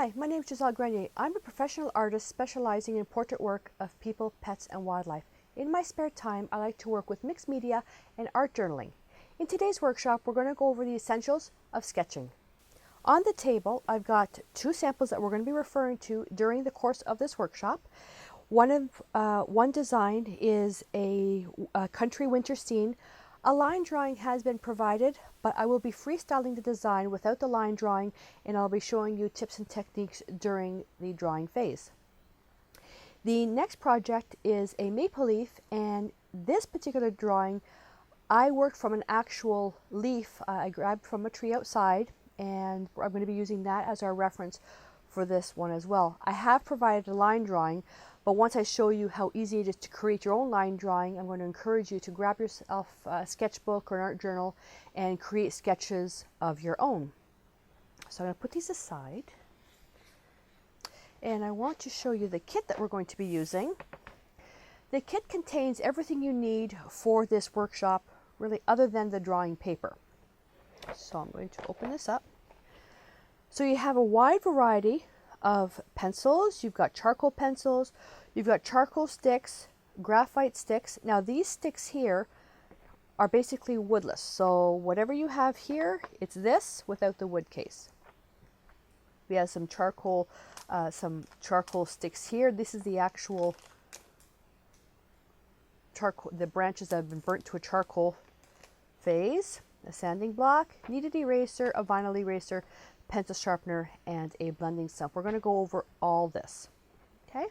Hi, my name is Gisèle Grenier. I'm a professional artist specializing in portrait work of people, pets, and wildlife. In my spare time, I like to work with mixed media and art journaling. In today's workshop, we're going to go over the essentials of sketching. On the table, I've got two samples that we're going to be referring to during the course of this workshop. One design is a country winter scene. A line drawing has been provided, but I will be freestyling the design without the line drawing, and I'll be showing you tips and techniques during the drawing phase. The next project is a maple leaf, and this particular drawing I worked from an actual leaf I grabbed from a tree outside, and I'm going to be using that as our reference for this one as well. I have provided a line drawing, but once I show you how easy it is to create your own line drawing, I'm going to encourage you to grab yourself a sketchbook or an art journal and create sketches of your own. So I'm going to put these aside, and I want to show you the kit that we're going to be using. The kit contains everything you need for this workshop, really, other than the drawing paper. So I'm going to open this up. So you have a wide variety of pencils. You've got charcoal pencils, you've got charcoal sticks, graphite sticks. Now these sticks here are basically woodless, so whatever you have here, it's this without the wood case. We have some charcoal sticks here. This is the actual charcoal, the branches that have been burnt to a charcoal phase. A sanding block, kneaded eraser, a vinyl eraser, pencil sharpener, and a blending stump. We're going to go over all this. Okay?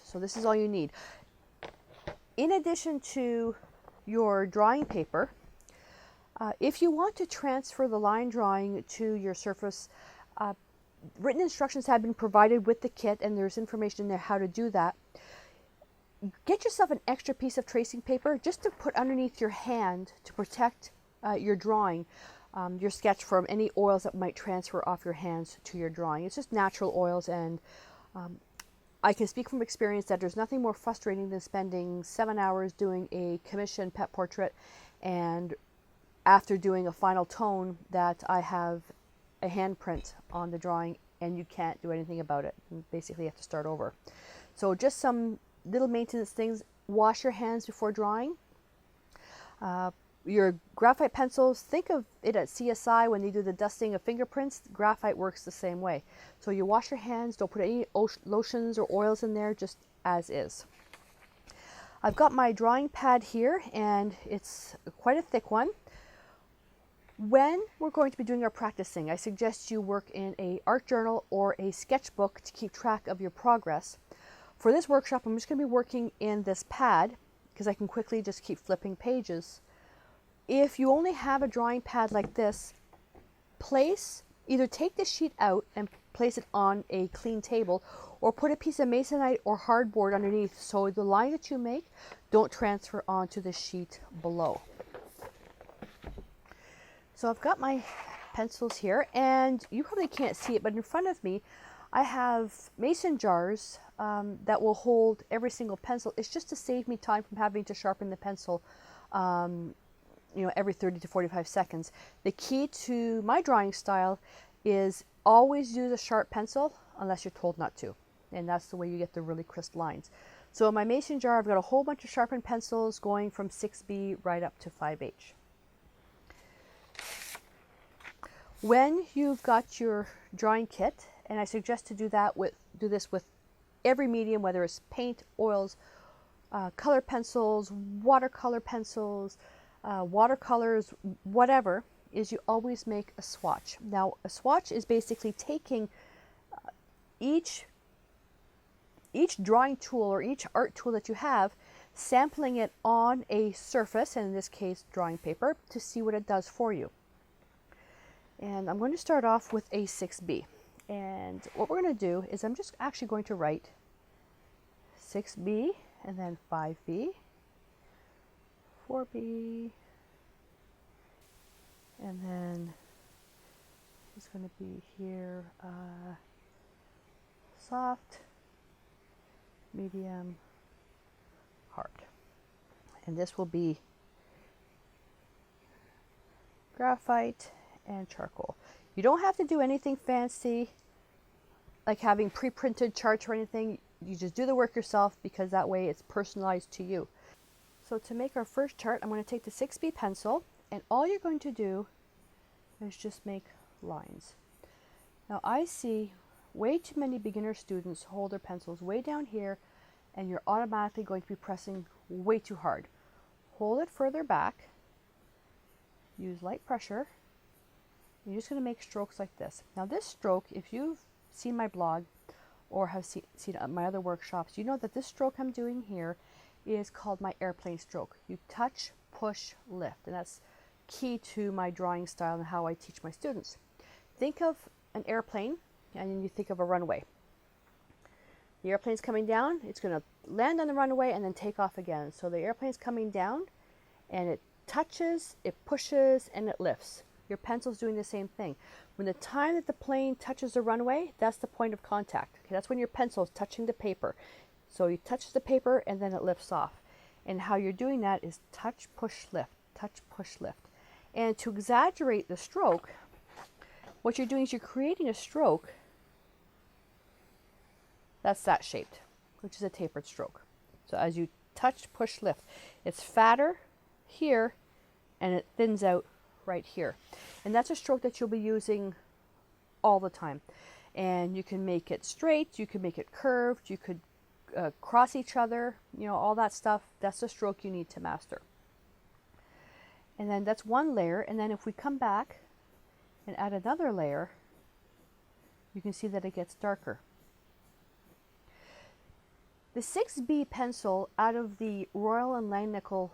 So this is all you need. In addition to your drawing paper, if you want to transfer the line drawing to your surface, written instructions have been provided with the kit, and there's information in there how to do that. Get yourself an extra piece of tracing paper just to put underneath your hand to protect your drawing, your sketch, from any oils that might transfer off your hands to your drawing. It's just natural oils, and I can speak from experience that there's nothing more frustrating than spending 7 hours doing a commissioned pet portrait, and after doing a final tone that I have a handprint on the drawing and you can't do anything about it. You basically have to start over. So just some little maintenance things. Wash your hands before drawing. Your graphite pencils, think of it at CSI when they do the dusting of fingerprints. Graphite works the same way. So you wash your hands, don't put any lotions or oils in there, just as is. I've got my drawing pad here, and it's quite a thick one. When we're going to be doing our practicing, I suggest you work in an art journal or a sketchbook to keep track of your progress. For this workshop, I'm just going to be working in this pad because I can quickly just keep flipping pages. If you only have a drawing pad like this, either take the sheet out and place it on a clean table, or put a piece of masonite or hardboard underneath so the line that you make don't transfer onto the sheet below. So I've got my pencils here, and you probably can't see it, but in front of me I have mason jars that will hold every single pencil. It's just to save me time from having to sharpen the pencil every 30 to 45 seconds. The key to my drawing style is always use a sharp pencil unless you're told not to, and that's the way you get the really crisp lines. So in my mason jar, I've got a whole bunch of sharpened pencils going from 6B right up to 5H. When you've got your drawing kit, and I suggest to do this with every medium, whether it's paint, oils, color pencils, watercolor pencils, watercolors, whatever, is you always make a swatch. Now, a swatch is basically taking each drawing tool or each art tool that you have, sampling it on a surface, and in this case drawing paper, to see what it does for you. And I'm going to start off with a 6B. And what we're going to do is I'm just actually going to write 6B and then 5B, 4B, and then it's going to be here soft, medium, hard. And this will be graphite and charcoal. You don't have to do anything fancy, like having pre-printed charts or anything. You just do the work yourself, because that way it's personalized to you. So to make our first chart, I'm going to take the 6B pencil, and all you're going to do is just make lines. Now I see way too many beginner students hold their pencils way down here, and you're automatically going to be pressing way too hard. Hold it further back, use light pressure. You're just going to make strokes like this. Now this stroke, if you've seen my blog or have seen my other workshops, you know that this stroke I'm doing here is called my airplane stroke. You touch, push, lift, and that's key to my drawing style and how I teach my students. Think of an airplane, and then you think of a runway. The airplane's coming down, it's going to land on the runway and then take off again. So the airplane's coming down, and it touches, it pushes, and it lifts. Your pencil's doing the same thing. When the time that the plane touches the runway, that's the point of contact. Okay, that's when your pencil is touching the paper. So you touch the paper and then it lifts off. And how you're doing that is touch, push, lift, touch, push, lift. And to exaggerate the stroke, what you're doing is you're creating a stroke that's that shaped, which is a tapered stroke. So as you touch, push, lift, it's fatter here and it thins out right here. And that's a stroke that you'll be using all the time. And you can make it straight, you can make it curved, you could cross each other, you know, all that stuff. That's the stroke you need to master. And then that's one layer. And then if we come back and add another layer, you can see that it gets darker. The 6B pencil out of the Royal and Langnickel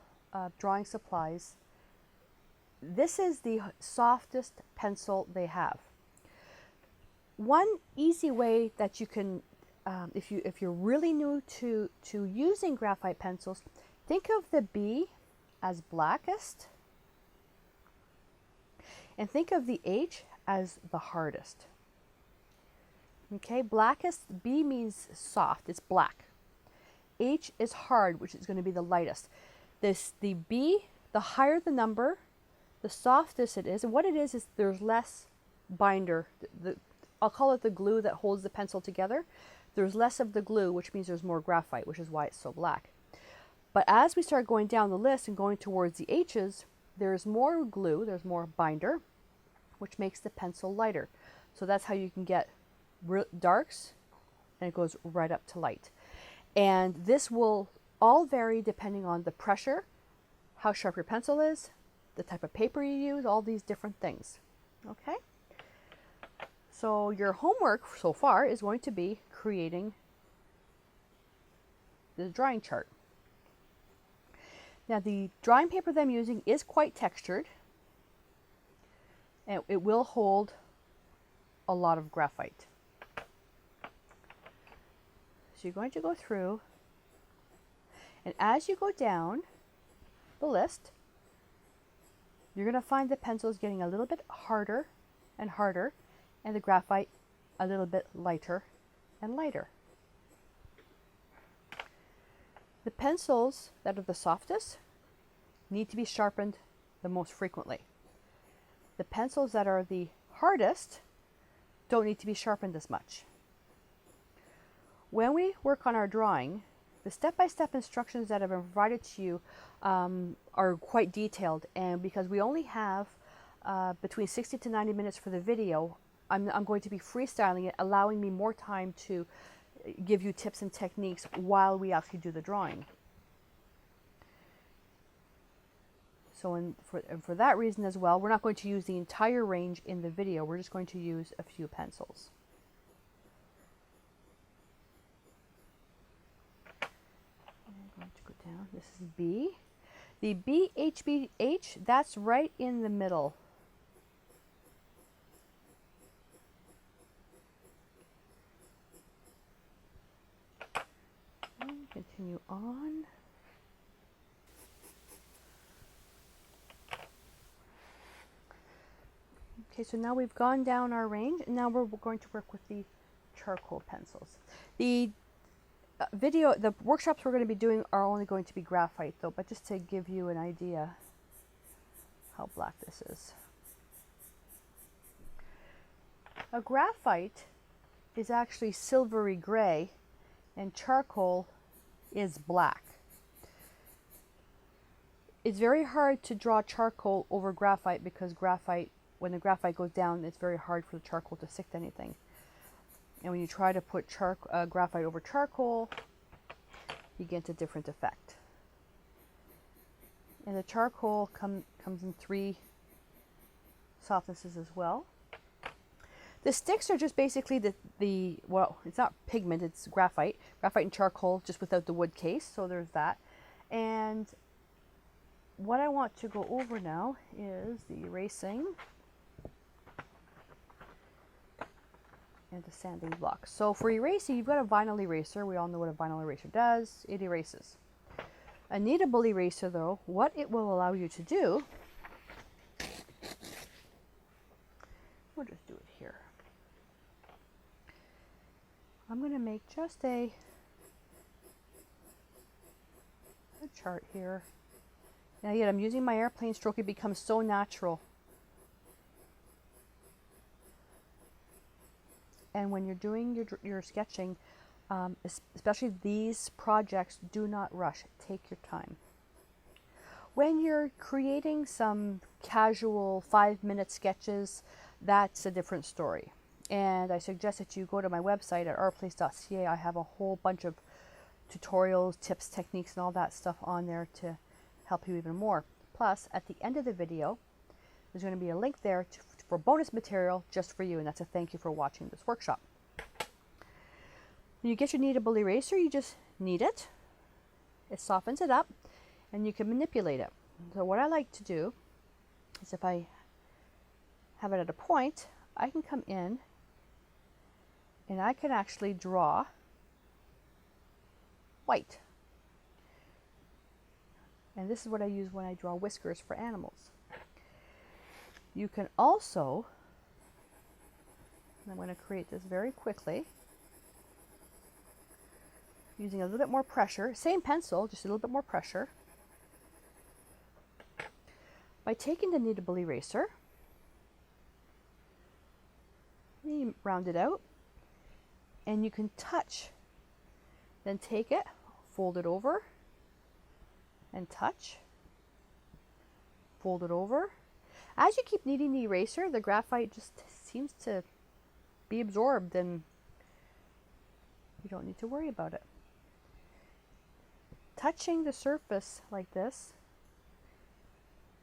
drawing supplies, this is the softest pencil they have. One easy way that you can, if you're really new to using graphite pencils, think of the B as blackest, and think of the H as the hardest. Okay, blackest, B means soft, it's black. H is hard, which is going to be the lightest. The B, the higher the number, the softest it is. And what it is there's less binder. I'll call it the glue that holds the pencil together. There's less of the glue, which means there's more graphite, which is why it's so black. But as we start going down the list and going towards the H's, there's more glue, there's more binder, which makes the pencil lighter. So that's how you can get darks, and it goes right up to light. And this will all vary depending on the pressure, how sharp your pencil is, the type of paper you use, all these different things. Okay? So your homework so far is going to be creating the drawing chart. Now the drawing paper that I'm using is quite textured, and it will hold a lot of graphite. So you're going to go through, and as you go down the list, you're going to find the pencils getting a little bit harder and harder, and the graphite a little bit lighter and lighter. The pencils that are the softest need to be sharpened the most frequently. The pencils that are the hardest don't need to be sharpened as much. When we work on our drawing, the step-by-step instructions that have been provided to you are quite detailed, and because we only have between 60 to 90 minutes for the video, I'm going to be freestyling it, allowing me more time to give you tips and techniques while we actually do the drawing. So for that reason as well, we're not going to use the entire range in the video, we're just going to use a few pencils. Down. This is B. The BHBH, that's right in the middle. And continue on. Okay, so now we've gone down our range, and now we're going to work with the charcoal pencils. The workshops we're going to be doing are only going to be graphite though, but just to give you an idea how black this is. A graphite is actually silvery gray and charcoal is black. It's very hard to draw charcoal over graphite because graphite, when the graphite goes down, it's very hard for the charcoal to stick to anything. And when you try to put graphite over charcoal, you get a different effect. And the charcoal comes in 3 softnesses as well. The sticks are just basically well, it's not pigment, it's graphite. Graphite and charcoal, just without the wood case, so there's that. And what I want to go over now is the erasing and the sanding block. So for erasing, you've got a vinyl eraser. We all know what a vinyl eraser does. It erases. A kneadable eraser, though, what it will allow you to do, we'll just do it here. I'm going to make just a chart here. Now yet I'm using my airplane stroke. It becomes so natural. And when you're doing your sketching, especially these projects, do not rush. Take your time. When you're creating some casual 5-minute sketches, that's a different story. And I suggest that you go to my website at artplace.ca. I have a whole bunch of tutorials, tips, techniques, and all that stuff on there to help you even more. Plus, at the end of the video, there's going to be a link there for bonus material just for you, and that's a thank you for watching this workshop. When you get your kneadable eraser, you just knead it. It softens it up, and you can manipulate it. So what I like to do is if I have it at a point, I can come in and I can actually draw white. And this is what I use when I draw whiskers for animals. You can also, and I'm going to create this very quickly, using a little bit more pressure, same pencil, just a little bit more pressure, by taking the kneadable eraser, you round it out, and you can touch, then take it, fold it over, and touch, fold it over. As you keep kneading the eraser, the graphite just seems to be absorbed and you don't need to worry about it. Touching the surface like this,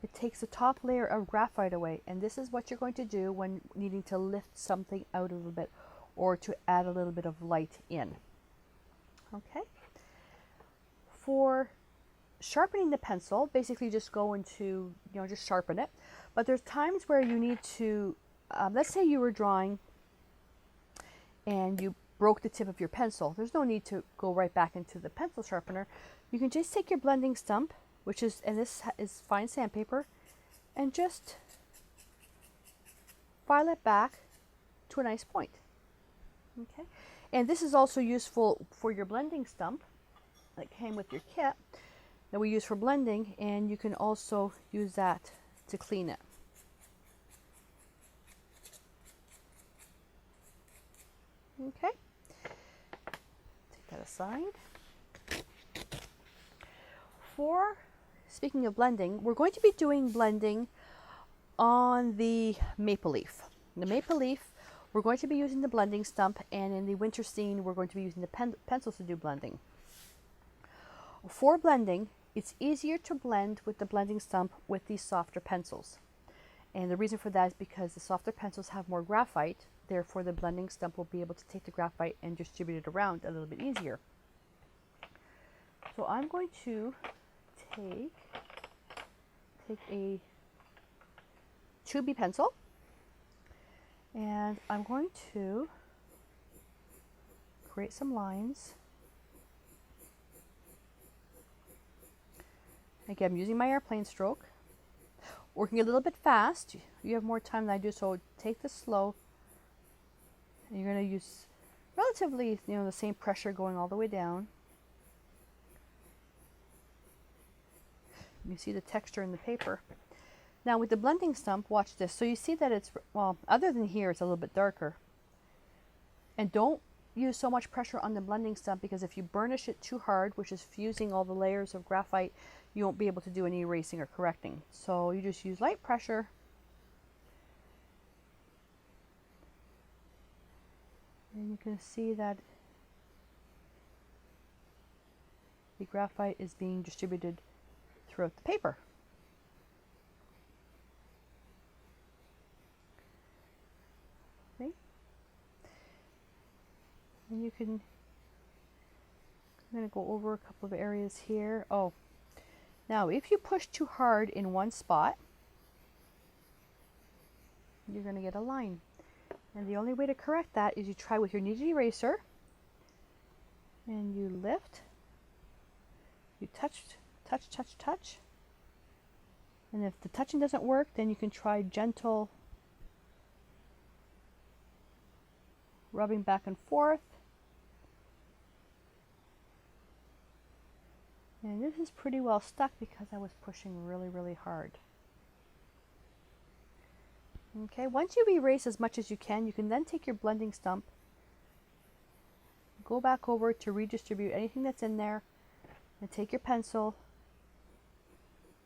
it takes the top layer of graphite away, and this is what you're going to do when needing to lift something out a little bit or to add a little bit of light in. Okay. For sharpening the pencil, basically just go into, just sharpen it. But there's times where you need to, let's say you were drawing and you broke the tip of your pencil. There's no need to go right back into the pencil sharpener. You can just take your blending stump, and this is fine sandpaper, and just file it back to a nice point. Okay, and this is also useful for your blending stump that came with your kit that we use for blending, and you can also use that to clean it. Okay, take that aside. Speaking of blending, we're going to be doing blending on the maple leaf. The maple leaf, we're going to be using the blending stump, and in the winter scene, we're going to be using the pencils to do blending. For blending, it's easier to blend with the blending stump with these softer pencils. And the reason for that is because the softer pencils have more graphite, therefore the blending stump will be able to take the graphite and distribute it around a little bit easier. So I'm going to take a 2B pencil, and I'm going to create some lines. Again, I'm using my airplane stroke, working a little bit fast. You have more time than I do, so take this slow. And you're going to use relatively, the same pressure going all the way down. You see the texture in the paper. Now with the blending stump, watch this. So you see that it's, well, other than here, it's a little bit darker. And don't use so much pressure on the blending stump, because if you burnish it too hard, which is fusing all the layers of graphite, you won't be able to do any erasing or correcting. So you just use light pressure. And you can see that the graphite is being distributed throughout the paper. Okay. And you can, I'm going to go over a couple of areas here. Oh, now if you push too hard in one spot, you're going to get a line. And the only way to correct that is you try with your kneaded eraser, and you lift, you touch, touch, touch, touch. And if the touching doesn't work, then you can try gentle rubbing back and forth. And this is pretty well stuck because I was pushing really, really hard. Okay, once you erase as much as you can then take your blending stump, go back over to redistribute anything that's in there, and take your pencil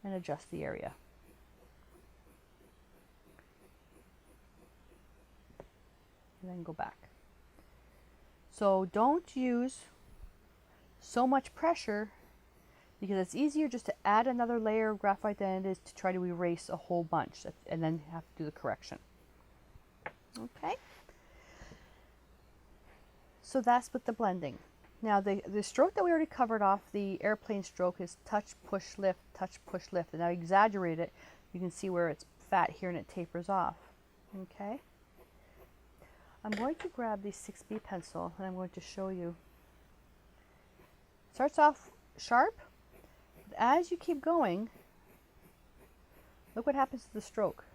and adjust the area. And then go back. So don't use so much pressure, because it's easier just to add another layer of graphite than it is to try to erase a whole bunch and then have to do the correction. Okay. So that's with the blending. Now the stroke that we already covered off, the airplane stroke, is touch, push, lift, touch, push, lift. And I exaggerate it. You can see where it's fat here and it tapers off. Okay. I'm going to grab the 6B pencil and I'm going to show you. Starts off sharp. As you keep going, look what happens to the stroke.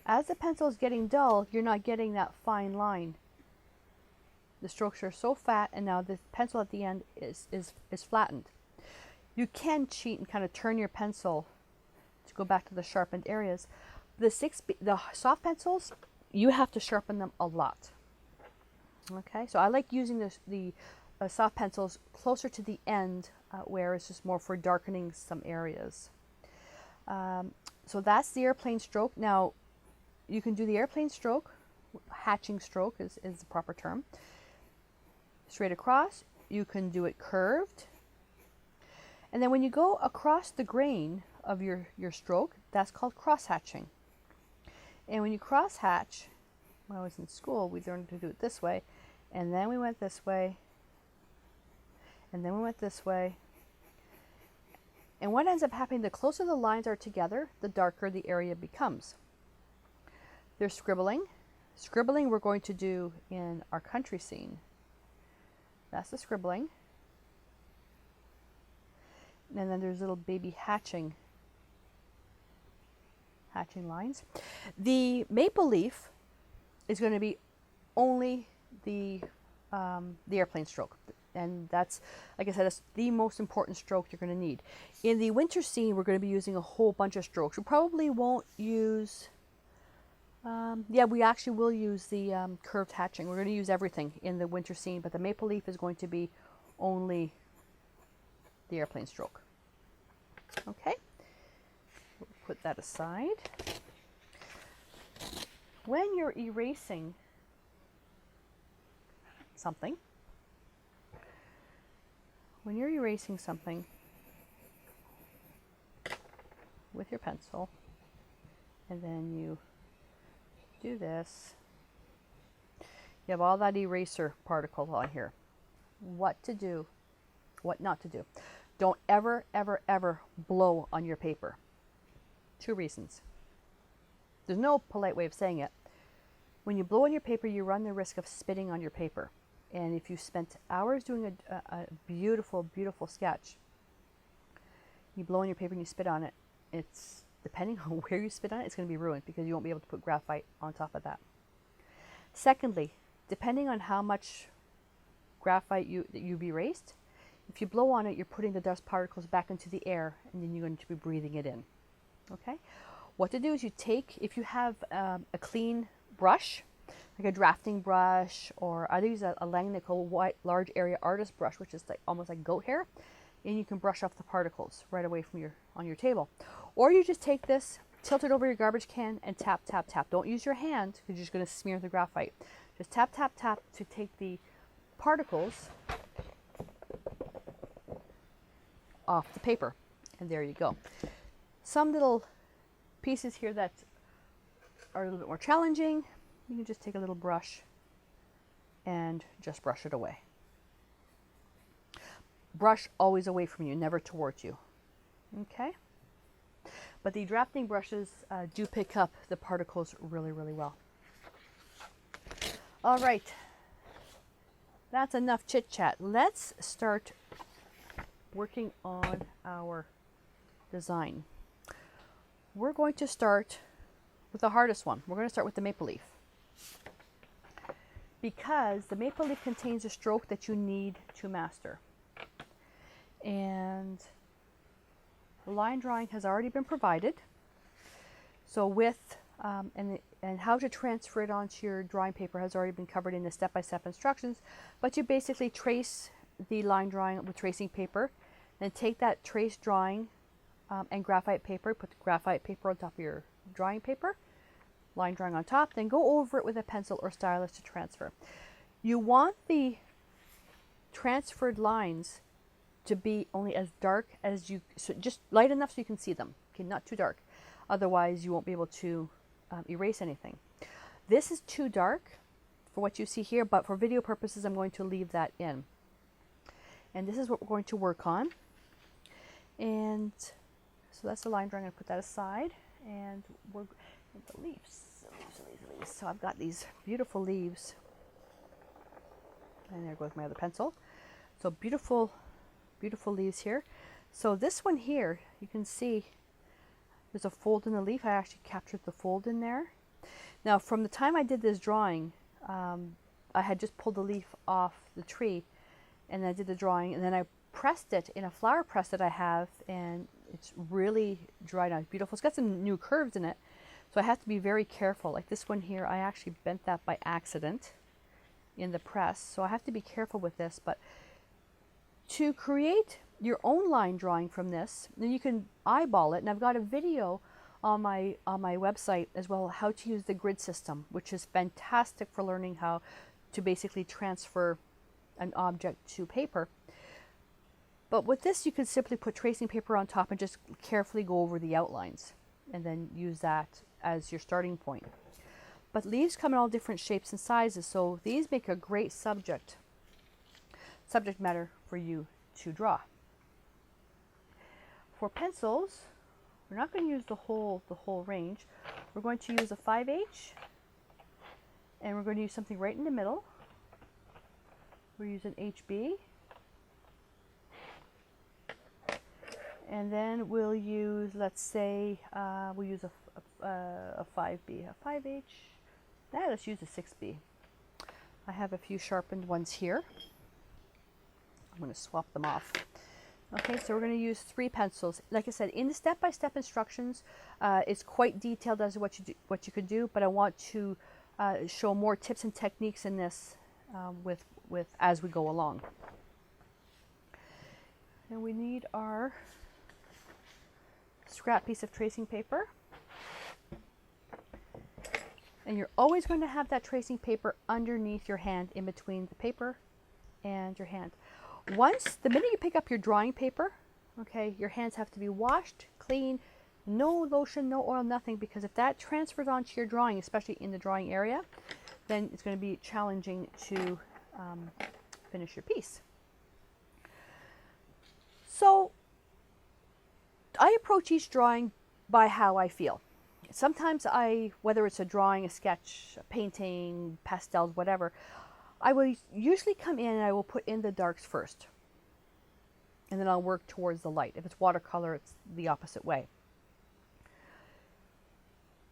As the pencil is getting dull, you're not getting that fine line. The strokes are so fat, and now the pencil at the end is flattened. You can cheat and kind of turn your pencil to go back to the sharpened areas. The soft pencils, you have to sharpen them a lot. Okay, so I like using the soft pencils closer to the end, where it's just more for darkening some areas. So that's the airplane stroke. Now you can do the airplane stroke, hatching stroke is the proper term, straight across. You can do it curved, and then when you go across the grain of your stroke, that's called cross hatching. And when you cross hatch, when I was in school, we learned to do it this way, and then we went this way, and then we went this way. And what ends up happening, the closer the lines are together, the darker the area becomes. There's scribbling. Scribbling we're going to do in our country scene. That's the scribbling. And then there's little baby hatching lines. The maple leaf is going to be only the airplane stroke. And that's, like I said, that's the most important stroke you're going to need. In the winter scene, we're going to be using a whole bunch of strokes. We probably won't use, yeah, we actually will use the curved hatching. We're going to use everything in the winter scene, but the maple leaf is going to be only the airplane stroke. Okay, we'll put that aside. When you're erasing something, with your pencil, and then you do this, you have all that eraser particle on here. What to do, what not to do. Don't ever, ever, ever blow on your paper. 2 reasons. There's no polite way of saying it. When you blow on your paper, you run the risk of spitting on your paper. And if you spent hours doing a beautiful, beautiful sketch, you blow on your paper and you spit on it, it's, depending on where you spit on it, it's going to be ruined because you won't be able to put graphite on top of that. Secondly, depending on how much graphite you've erased, If you blow on it, you're putting the dust particles back into the air, and then you're going to be breathing it in. Okay? What to do is you take, if you have a clean brush, like a drafting brush, or I use a Langnickel white large area artist brush, which is like almost like goat hair, and you can brush off the particles right away from on your table. Or you just take this, tilt it over your garbage can, and tap, tap, tap. Don't use your hand because you're just going to smear the graphite. Just tap, tap, tap to take the particles off the paper, and there you go. Some little pieces here that are a little bit more challenging, you can just take a little brush and just brush it away. Brush always away from you, never towards you. Okay? But the drafting brushes do pick up the particles really, really well. All right. That's enough chit chat. Let's start working on our design. We're going to start with the hardest one. We're going to start with the maple leaf, because the maple leaf contains a stroke that you need to master. And the line drawing has already been provided. So with and how to transfer it onto your drawing paper has already been covered in the step-by-step instructions. But you basically trace the line drawing with tracing paper, then take that trace drawing and graphite paper, put the graphite paper on top of your drawing paper, line drawing on top, then go over it with a pencil or stylus to transfer. You want the transferred lines to be only as dark as you, so just light enough so you can see them, okay, not too dark. Otherwise you won't be able to erase anything. This is too dark for what you see here, but for video purposes I'm going to leave that in. And this is what we're going to work on. And so that's the line drawing. I'm going to put that aside, and we're the leaves. So I've got these beautiful leaves, and there goes my other pencil. So beautiful, beautiful leaves here. So this one here, you can see there's a fold in the leaf. I actually captured the fold in there. Now from the time I did this drawing, I had just pulled the leaf off the tree, and I did the drawing, and then I pressed it in a flower press that I have, and it's really dried out. It's beautiful. It's got some new curves in it, so I have to be very careful. Like this one here, I actually bent that by accident in the press, so I have to be careful with this. But to create your own line drawing from this, then you can eyeball it, and I've got a video on my website as well, how to use the grid system, which is fantastic for learning how to basically transfer an object to paper. But with this, you can simply put tracing paper on top and just carefully go over the outlines, and then use that as your starting point. But leaves come in all different shapes and sizes, so these make a great subject matter for you to draw. For pencils, we're not going to use the whole range. We're going to use a 5H, and we're going to use something right in the middle. We're using HB. And then we'll use, let's say, we'll use a 5B, a 5H. Yeah, let's use a 6B. I have a few sharpened ones here. I'm going to swap them off. Okay, so we're going to use 3 pencils. Like I said, in the step-by-step instructions, it's quite detailed as to what you could do, but I want to show more tips and techniques in this with as we go along. And we need our scrap piece of tracing paper, and you're always going to have that tracing paper underneath your hand, in between the paper and your hand. The minute you pick up your drawing paper, okay, your hands have to be washed clean, no lotion, no oil, nothing, because if that transfers onto your drawing, especially in the drawing area, then it's going to be challenging to finish your piece. So I approach each drawing by how I feel. Sometimes whether it's a drawing, a sketch, a painting, pastels, whatever, I will usually come in and I will put in the darks first, and then I'll work towards the light. If it's watercolor, it's the opposite way.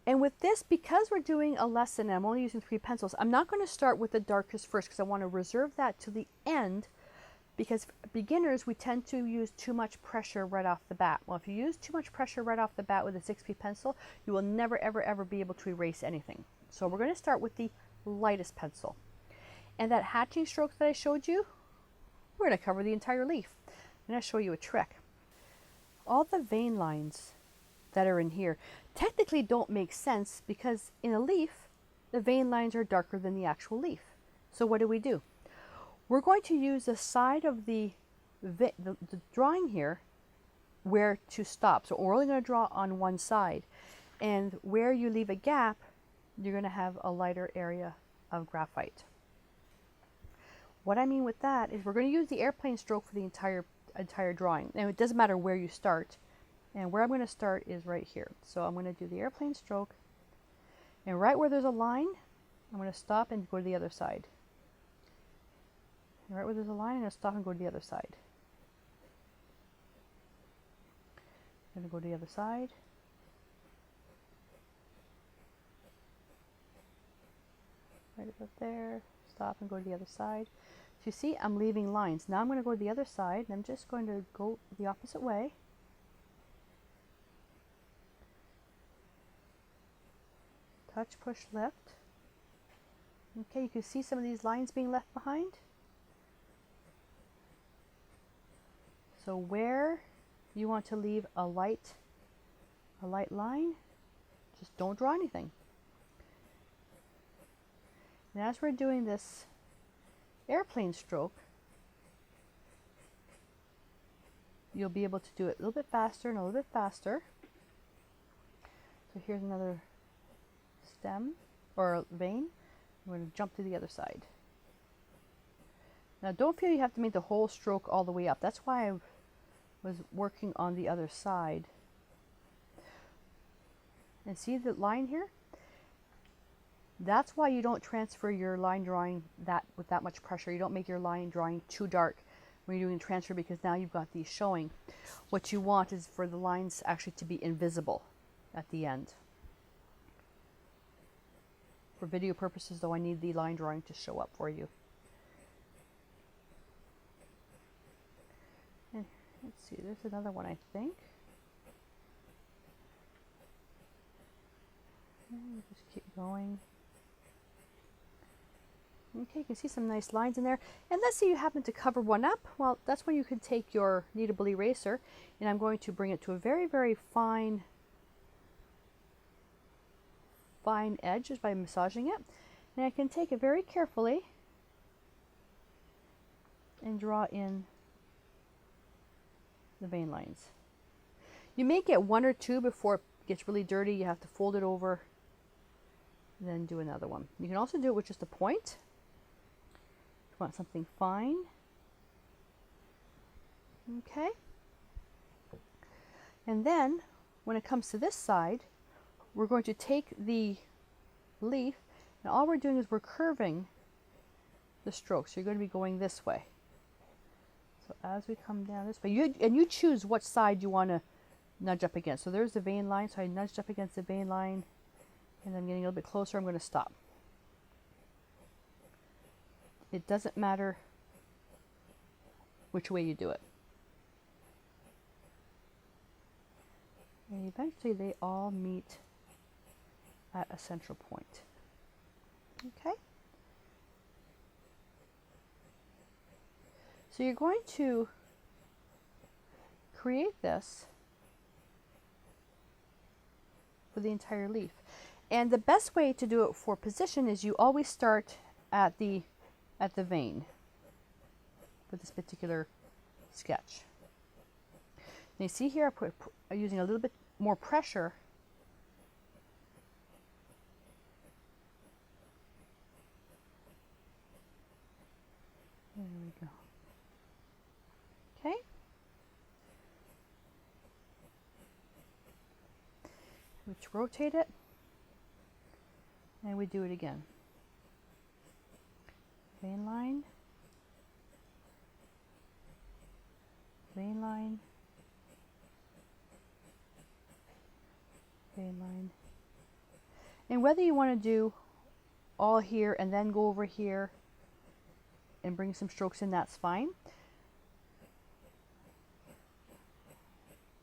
And with this, because we're doing a lesson and I'm only using 3 pencils, I'm not going to start with the darkest first, because I want to reserve that to the end because beginners, we tend to use too much pressure right off the bat. Well, if you use too much pressure right off the bat with a 6B pencil, you will never, ever, ever be able to erase anything. So we're going to start with the lightest pencil. And that hatching stroke that I showed you, we're going to cover the entire leaf. I'm going to show you a trick. All the vein lines that are in here technically don't make sense because in a leaf, the vein lines are darker than the actual leaf. So what do? We're going to use the side of the drawing here where to stop. So we're only going to draw on one side. And where you leave a gap, you're going to have a lighter area of graphite. What I mean with that is we're going to use the airplane stroke for the entire drawing. And it doesn't matter where you start. And where I'm going to start is right here. So I'm going to do the airplane stroke. And right where there's a line, I'm going to stop and go to the other side. Right where there's a line, I'm going to stop and go to the other side. I'm going to go to the other side. Right about there. Stop and go to the other side. So you see, I'm leaving lines. Now I'm going to go to the other side, and I'm just going to go the opposite way. Touch, push, lift. Okay, you can see some of these lines being left behind. So where you want to leave a light line, just don't draw anything. And as we're doing this airplane stroke, you'll be able to do it a little bit faster and a little bit faster. So here's another stem or vein. I'm going to jump to the other side. Now don't feel you have to make the whole stroke all the way up. That's why I was working on the other side. And see the line here? That's why you don't transfer your line drawing with that much pressure. You don't make your line drawing too dark when you're doing transfer, because now you've got these showing. What you want is for the lines actually to be invisible at the end. For video purposes though, I need the line drawing to show up for you. And let's see, there's another one I think. And just keep going. Okay, you can see some nice lines in there. And let's say you happen to cover one up. Well, that's when you can take your kneadable eraser, and I'm going to bring it to a very, very fine edge just by massaging it. And I can take it very carefully and draw in the vein lines. You may get one or two before it gets really dirty. You have to fold it over, and then do another one. You can also do it with just a point. If you want something fine. Okay. And then when it comes to this side, we're going to take the leaf, and all we're doing is we're curving the stroke. So you're going to be going this way. So as we come down this way, you choose what side you want to nudge up against. So there's the vein line, so I nudged up against the vein line, and I'm getting a little bit closer. I'm going to stop. It doesn't matter which way you do it. And eventually they all meet at a central point. Okay? So you're going to create this for the entire leaf. And the best way to do it for position is you always start at the vein for this particular sketch. Now you see here I'm using a little bit more pressure. There we go. Okay. Let's rotate it, and we do it again. Vein line, vein line, vein line. And whether you want to do all here and then go over here and bring some strokes in, that's fine.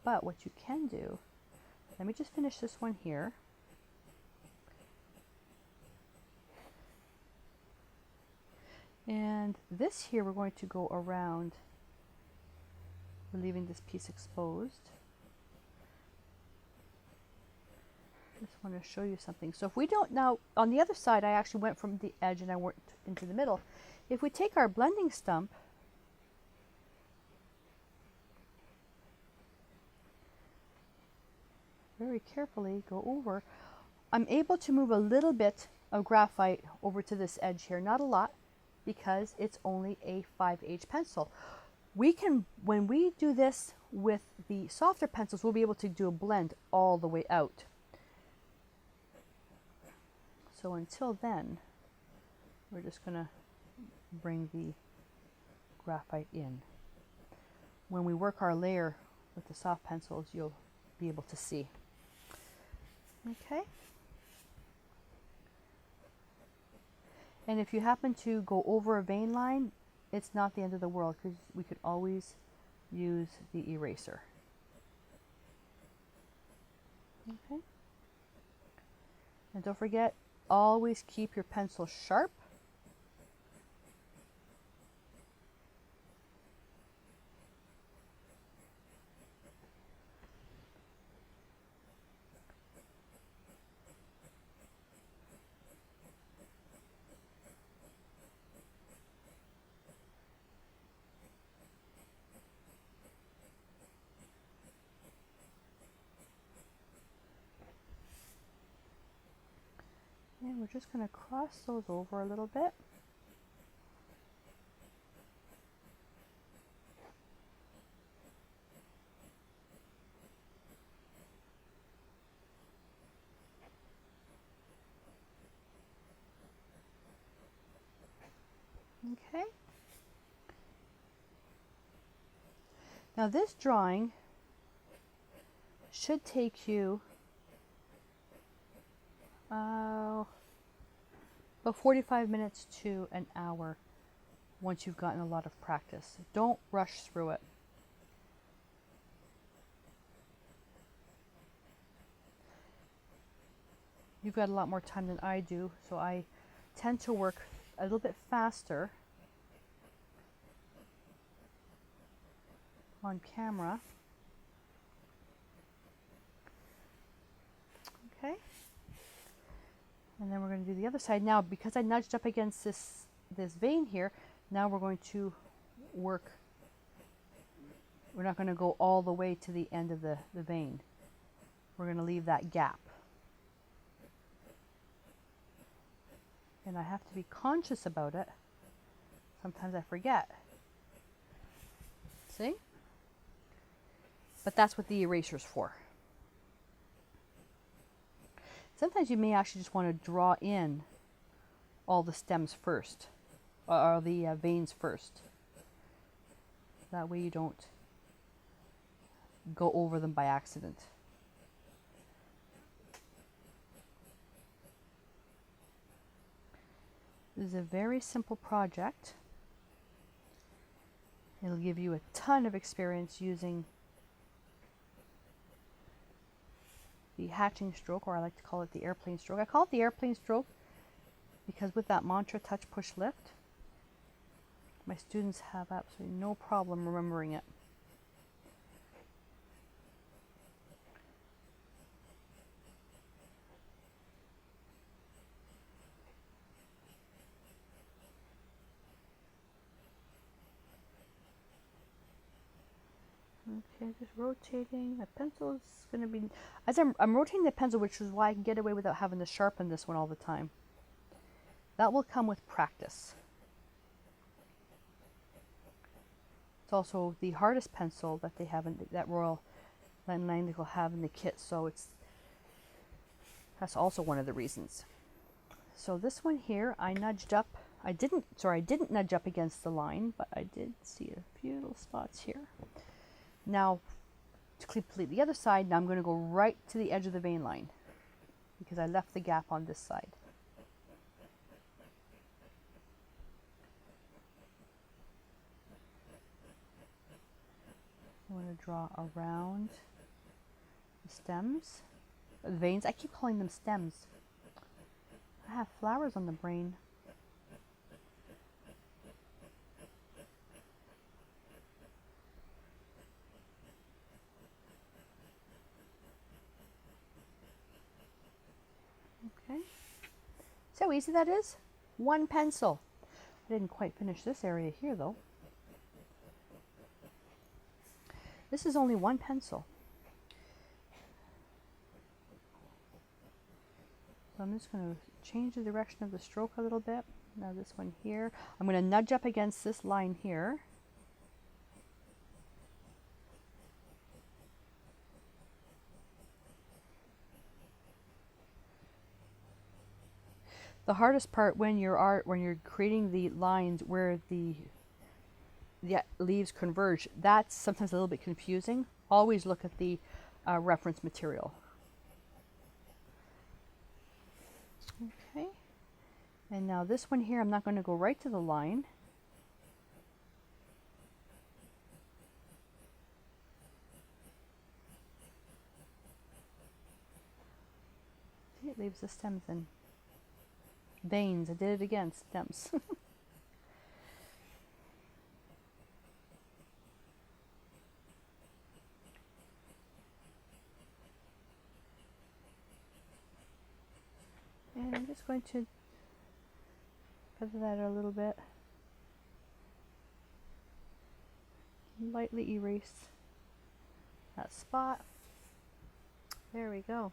But what you can do, let me just finish this one here. And this here, we're going to go around, we're leaving this piece exposed. Just want to show you something. So if we don't, now on the other side I actually went from the edge and I went into the middle. If we take our blending stump very carefully, go over, I'm able to move a little bit of graphite over to this edge here, not a lot, because it's only a 5H pencil. We can, when we do this with the softer pencils, we'll be able to do a blend all the way out. So until then, we're just going to bring the graphite in. When we work our layer with the soft pencils, you'll be able to see. Okay. And if you happen to go over a vein line, it's not the end of the world, because we could always use the eraser. Okay. And don't forget, always keep your pencil sharp. And we're just going to cross those over a little bit. Okay. Now this drawing should take you about 45 minutes to an hour once you've gotten a lot of practice. Don't rush through it. You've got a lot more time than I do, so I tend to work a little bit faster on camera. Okay. And then we're going to do the other side. Now, because I nudged up against this vein here, now we're going to work. We're not going to go all the way to the end of the vein. We're going to leave that gap. And I have to be conscious about it. Sometimes I forget. See? But that's what the eraser's for. Sometimes you may actually just want to draw in all the stems first, or the veins first. That way you don't go over them by accident. This is a very simple project. It'll give you a ton of experience using the hatching stroke, or I like to call it the airplane stroke. I call it the airplane stroke because with that mantra, touch, push, lift, my students have absolutely no problem remembering it. Okay, just rotating. The pencil is going to be, as I'm rotating the pencil, which is why I can get away without having to sharpen this one all the time. That will come with practice. It's also the hardest pencil that they have in that Royal Langnickel have in the kit, so that's also one of the reasons. So this one here, I nudged up. I didn't nudge up against the line, but I did see a few little spots here. Now, to complete the other side, now I'm going to go right to the edge of the vein line because I left the gap on this side. I'm going to draw around The stems, the veins. I keep calling them stems. I have flowers on the brain. Okay. See how easy that is? One pencil. I didn't quite finish this area here though. This is only one pencil. So I'm just going to change the direction of the stroke a little bit. Now this one here, I'm going to nudge up against this line here. The hardest part when you're creating the lines where the leaves converge, that's sometimes a little bit confusing. Always look at the reference material. Okay, and now this one here, I'm not going to go right to the line. See, it leaves the stems in. Veins, I did it again, stems. And I'm just going to feather that a little bit. Lightly erase that spot. There we go.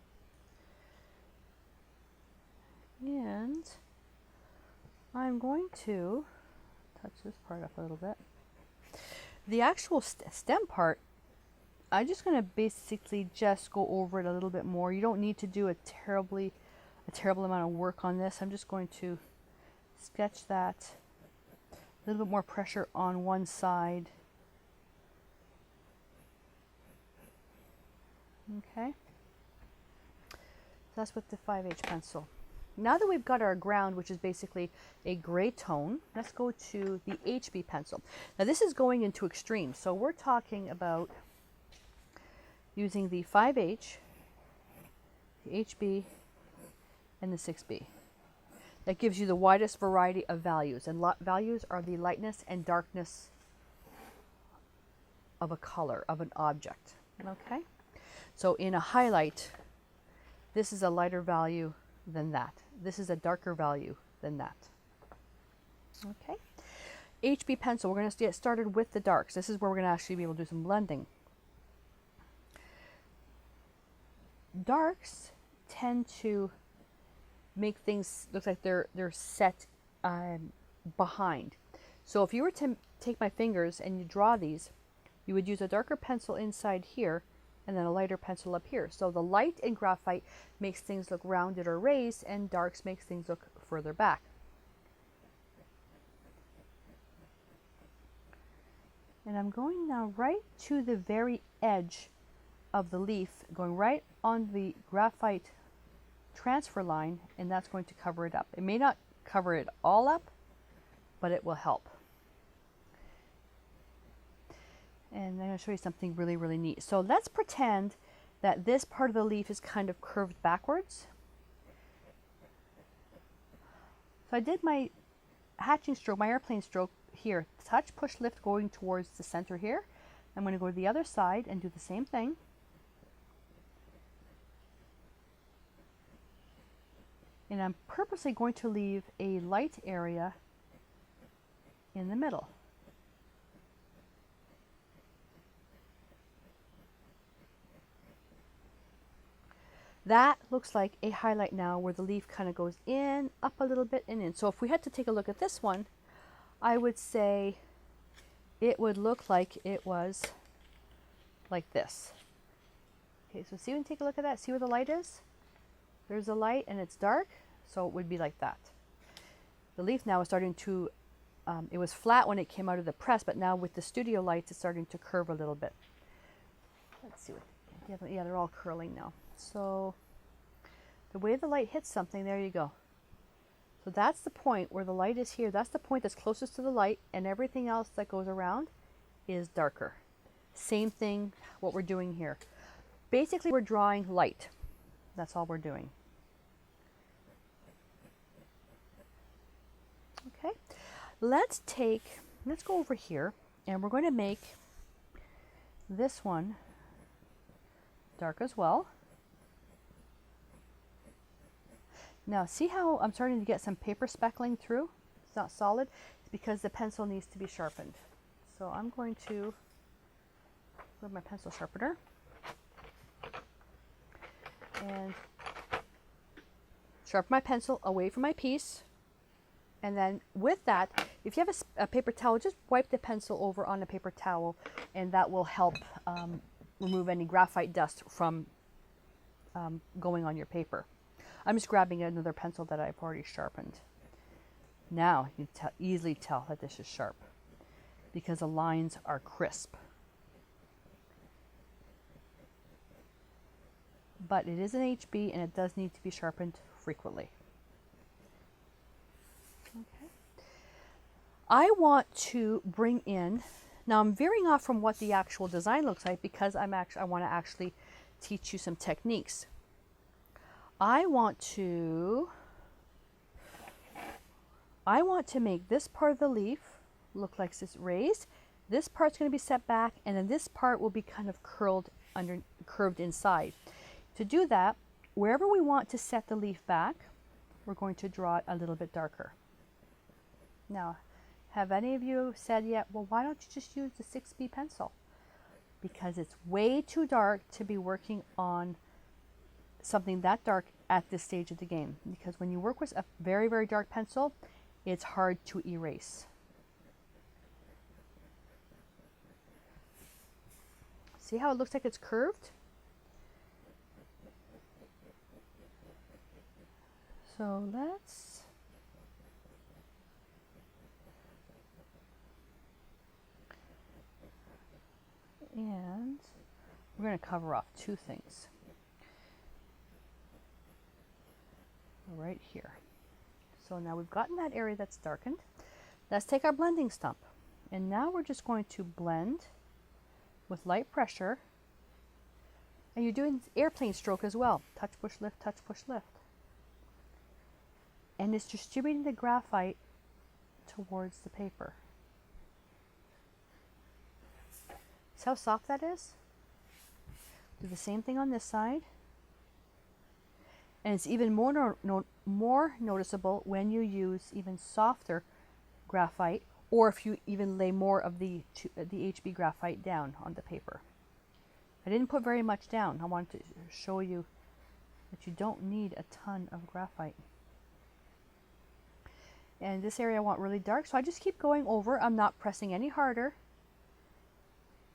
And I'm going to touch this part up a little bit. The actual stem part, I'm just going to basically just go over it a little bit more. You don't need to do a terrible amount of work on this. I'm just going to sketch that. A little bit more pressure on one side. Okay. So that's with the 5H pencil. Now that we've got our ground, which is basically a gray tone, let's go to the HB pencil. Now this is going into extremes, so we're talking about using the 5H, the HB, and the 6B. That gives you the widest variety of values, and values are the lightness and darkness of a color, of an object. Okay? So in a highlight, this is a lighter value than that. This is a darker value than that. Okay. HB pencil, we're going to get started with the darks. This is where we're going to actually be able to do some blending. Darks tend to make things look like they're set behind. So if you were to take my fingers and you draw these, you would use a darker pencil inside here and then a lighter pencil up here. So the light in graphite makes things look rounded or raised, and darks makes things look further back. And I'm going now right to the very edge of the leaf, going right on the graphite transfer line, and that's going to cover it up. It may not cover it all up, but it will help. And I'm going to show you something really, really neat. So let's pretend that this part of the leaf is kind of curved backwards. So I did my hatching stroke, my airplane stroke here. Touch, push, lift going towards the center here. I'm going to go to the other side and do the same thing. And I'm purposely going to leave a light area in the middle. That looks like a highlight now where the leaf kind of goes in, up a little bit, and in. So if we had to take a look at this one, I would say it would look like it was like this. Okay, so see when you take a look at that, see where the light is? There's a light and it's dark, so it would be like that. The leaf now is starting to, it was flat when it came out of the press, but now with the studio lights, it's starting to curve a little bit. Let's see what, yeah, they're all curling now. So the way the light hits something, there you go. So that's the point where the light is here. That's the point that's closest to the light, and everything else that goes around is darker. Same thing, what we're doing here. Basically, we're drawing light. That's all we're doing. Okay, let's go over here, and we're going to make this one dark as well. Now, see how I'm starting to get some paper speckling through? It's not solid. It's because the pencil needs to be sharpened. So I'm going to grab my pencil sharpener and sharpen my pencil away from my piece. And then with that, if you have a paper towel, just wipe the pencil over on a paper towel, and that will help remove any graphite dust from going on your paper. I'm just grabbing another pencil that I've already sharpened. Now you can easily tell that this is sharp because the lines are crisp. But it is an HB and it does need to be sharpened frequently. Okay. I want to bring in, now I'm veering off from what the actual design looks like because I want to actually teach you some techniques. I want to make this part of the leaf look like it's raised. This part's going to be set back, and then this part will be kind of curved inside. To do that, wherever we want to set the leaf back, we're going to draw it a little bit darker. Now, have any of you said yet, well, why don't you just use the 6B pencil? Because it's way too dark to be working on something that dark at this stage of the game. Because when you work with a very, very dark pencil, it's hard to erase. See how it looks like it's curved? So let's and we're going to cover off two things right here. So now we've gotten that area that's darkened. Let's take our blending stump, and now we're just going to blend with light pressure, and you're doing airplane stroke as well. Touch, push, lift, touch, push, lift. And it's distributing the graphite towards the paper. See how soft that is? Do the same thing on this side. And it's even more noticeable when you use even softer graphite, or if you even lay more of the HB graphite down on the paper. I didn't put very much down. I wanted to show you that you don't need a ton of graphite. And this area I want really dark, so I just keep going over. I'm not pressing any harder.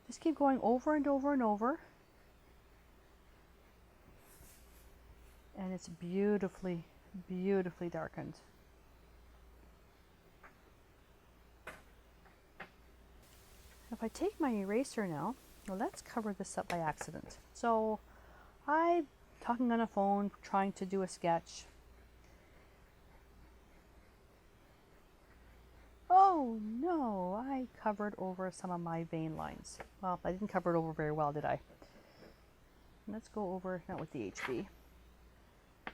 Just keep going over and over and over. And it's beautifully, beautifully darkened. If I take my eraser now, well, let's cover this up by accident. So I'm talking on a phone, trying to do a sketch. Oh no, I covered over some of my vein lines. Well, I didn't cover it over very well, did I? Let's go over, not with the HB.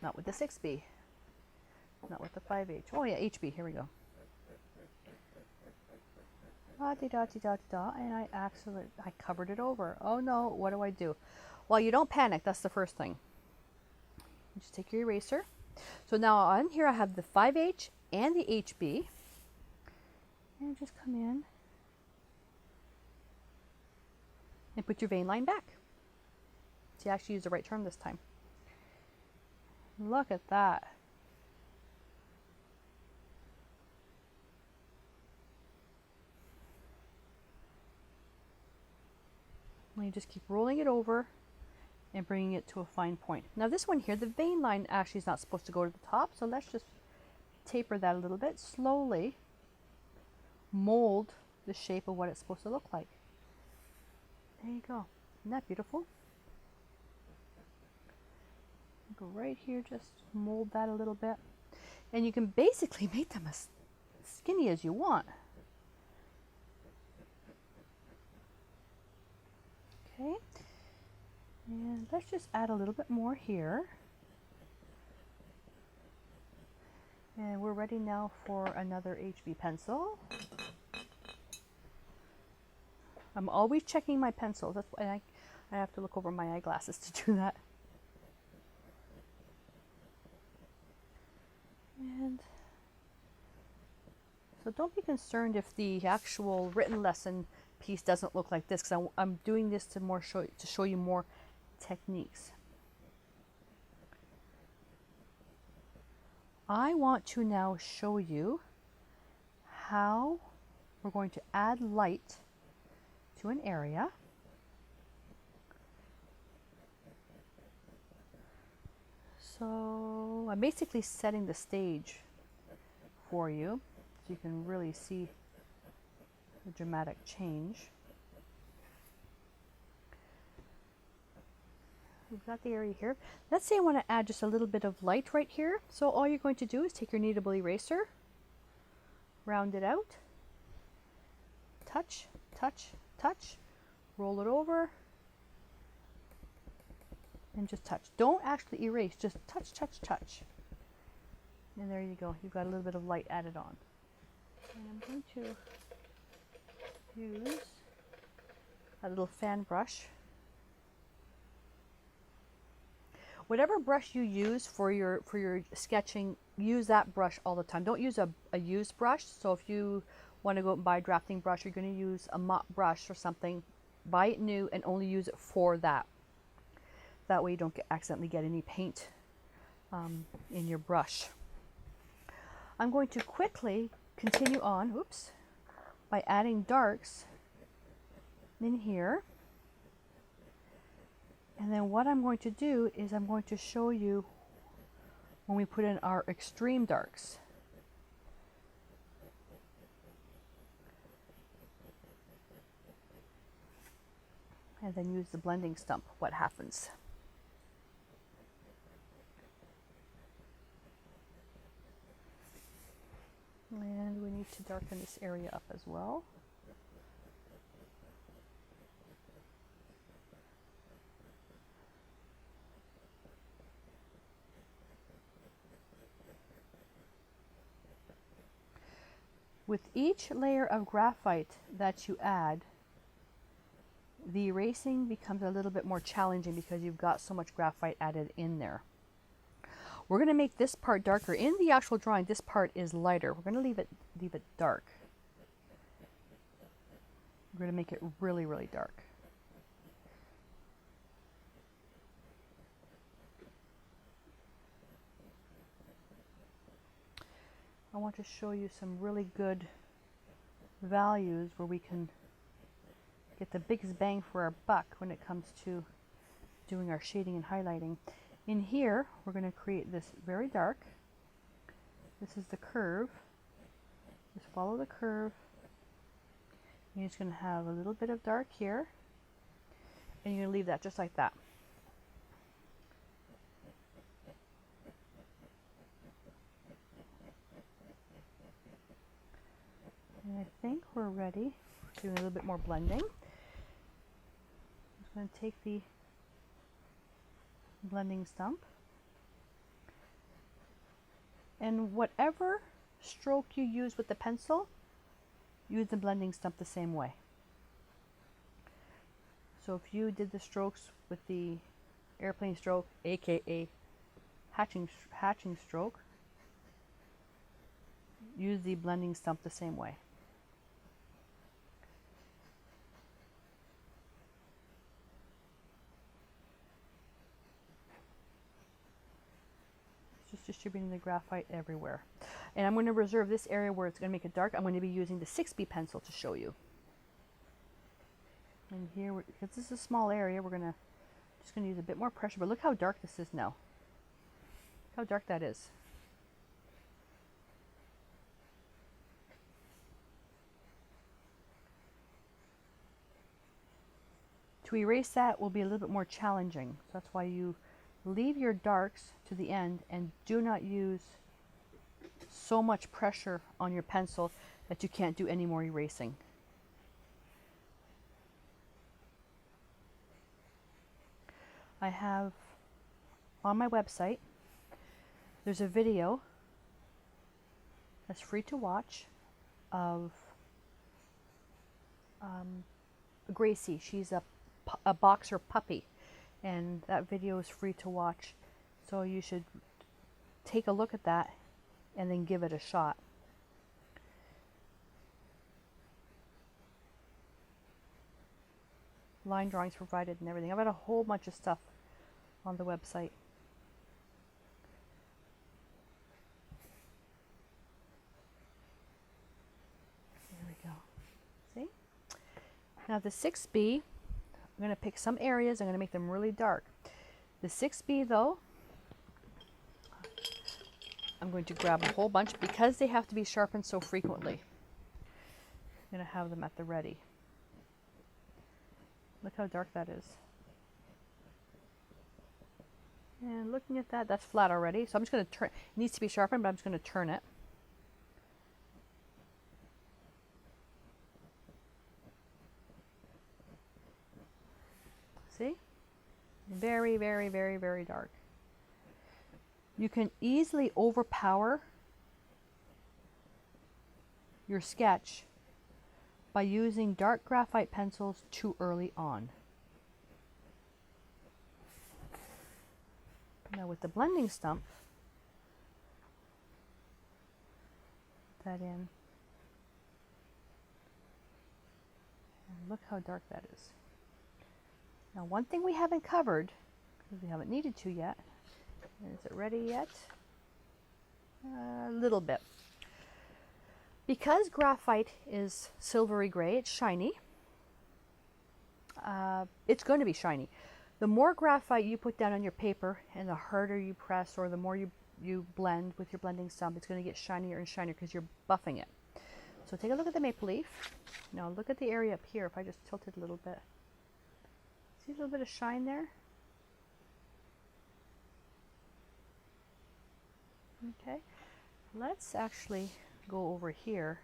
Not with the 6B. Not with the 5H. Oh yeah, HB, here we go. Da-de-da-de-da-de-da, and I covered it over. Oh no, what do? Well, you don't panic, that's the first thing. You just take your eraser. So now on here I have the 5H and the HB. And just come in and put your vein line back. So you actually use the right term this time. Look at that. And you just keep rolling it over and bringing it to a fine point. Now this one here, the vein line actually is not supposed to go to the top, so let's just taper that a little bit. Slowly mold the shape of what it's supposed to look like. There you go. Isn't that beautiful? Go right here, just mold that a little bit. And you can basically make them as skinny as you want. Okay. And let's just add a little bit more here. And we're ready now for another HB pencil. I'm always checking my pencils. That's why I have to look over my eyeglasses to do that. And so don't be concerned if the actual written lesson piece doesn't look like this, because I'm doing this to show you more techniques. I want to now show you how we're going to add light to an area. So I'm basically setting the stage for you so you can really see the dramatic change. We've got the area here. Let's say I want to add just a little bit of light right here. So all you're going to do is take your kneadable eraser, round it out, touch, touch, touch, roll it over, and just touch. Don't actually erase, just touch, touch, touch. And there you go. You've got a little bit of light added on. And I'm going to use a little fan brush. Whatever brush you use for your sketching, use that brush all the time. Don't use a used brush. So if you want to go and buy a drafting brush, you're going to use a mop brush or something, buy it new and only use it for that. That way you don't accidentally get any paint in your brush. I'm going to quickly continue on, oops, by adding darks in here. And then what I'm going to do is I'm going to show you when we put in our extreme darks. And then use the blending stump, what happens. And we need to darken this area up as well. With each layer of graphite that you add, the erasing becomes a little bit more challenging because you've got so much graphite added in there. We're going to make this part darker. In the actual drawing, this part is lighter. We're going to leave it dark. We're going to make it really, really dark. I want to show you some really good values where we can get the biggest bang for our buck when it comes to doing our shading and highlighting. In here, we're going to create this very dark. This is the curve. Just follow the curve. You're just going to have a little bit of dark here, and you're going to leave that just like that. And I think we're ready. Doing a little bit more blending. I'm just going to take the blending stump, and whatever stroke you use with the pencil, use the blending stump the same way. So if you did the strokes with the airplane stroke, aka hatching stroke, use the blending stump the same way. Just distributing the graphite everywhere. And I'm going to reserve this area where it's going to make it dark. I'm going to be using the 6B pencil to show you. And here, because this is a small area, we're just going to use a bit more pressure. But look how dark this is now. Look how dark that is. To erase that will be a little bit more challenging. So that's why you leave your darks to the end and do not use so much pressure on your pencil that you can't do any more erasing. I have on my website, there's a video that's free to watch of Gracie. She's a boxer puppy, and that video is free to watch. So you should take a look at that and then give it a shot. Line drawings provided and everything. I've got a whole bunch of stuff on the website. There we go. See? Now the 6B, I'm going to pick some areas. I'm going to make them really dark. The 6B though, I'm going to grab a whole bunch because they have to be sharpened so frequently. I'm going to have them at the ready. Look how dark that is. And looking at that, that's flat already. So I'm just going to turn, it needs to be sharpened, but I'm just going to turn it. See? Very, very, very, very dark. You can easily overpower your sketch by using dark graphite pencils too early on. Now with the blending stump, put that in. And look how dark that is. Now one thing we haven't covered, because we haven't needed to yet, is it ready yet? A little bit. Because graphite is silvery gray, it's shiny. It's going to be shiny. The more graphite you put down on your paper and the harder you press, or the more you blend with your blending stump, it's going to get shinier and shinier because you're buffing it. So take a look at the maple leaf. Now look at the area up here. If I just tilt it a little bit. See a little bit of shine there? Okay. Let's actually go over here.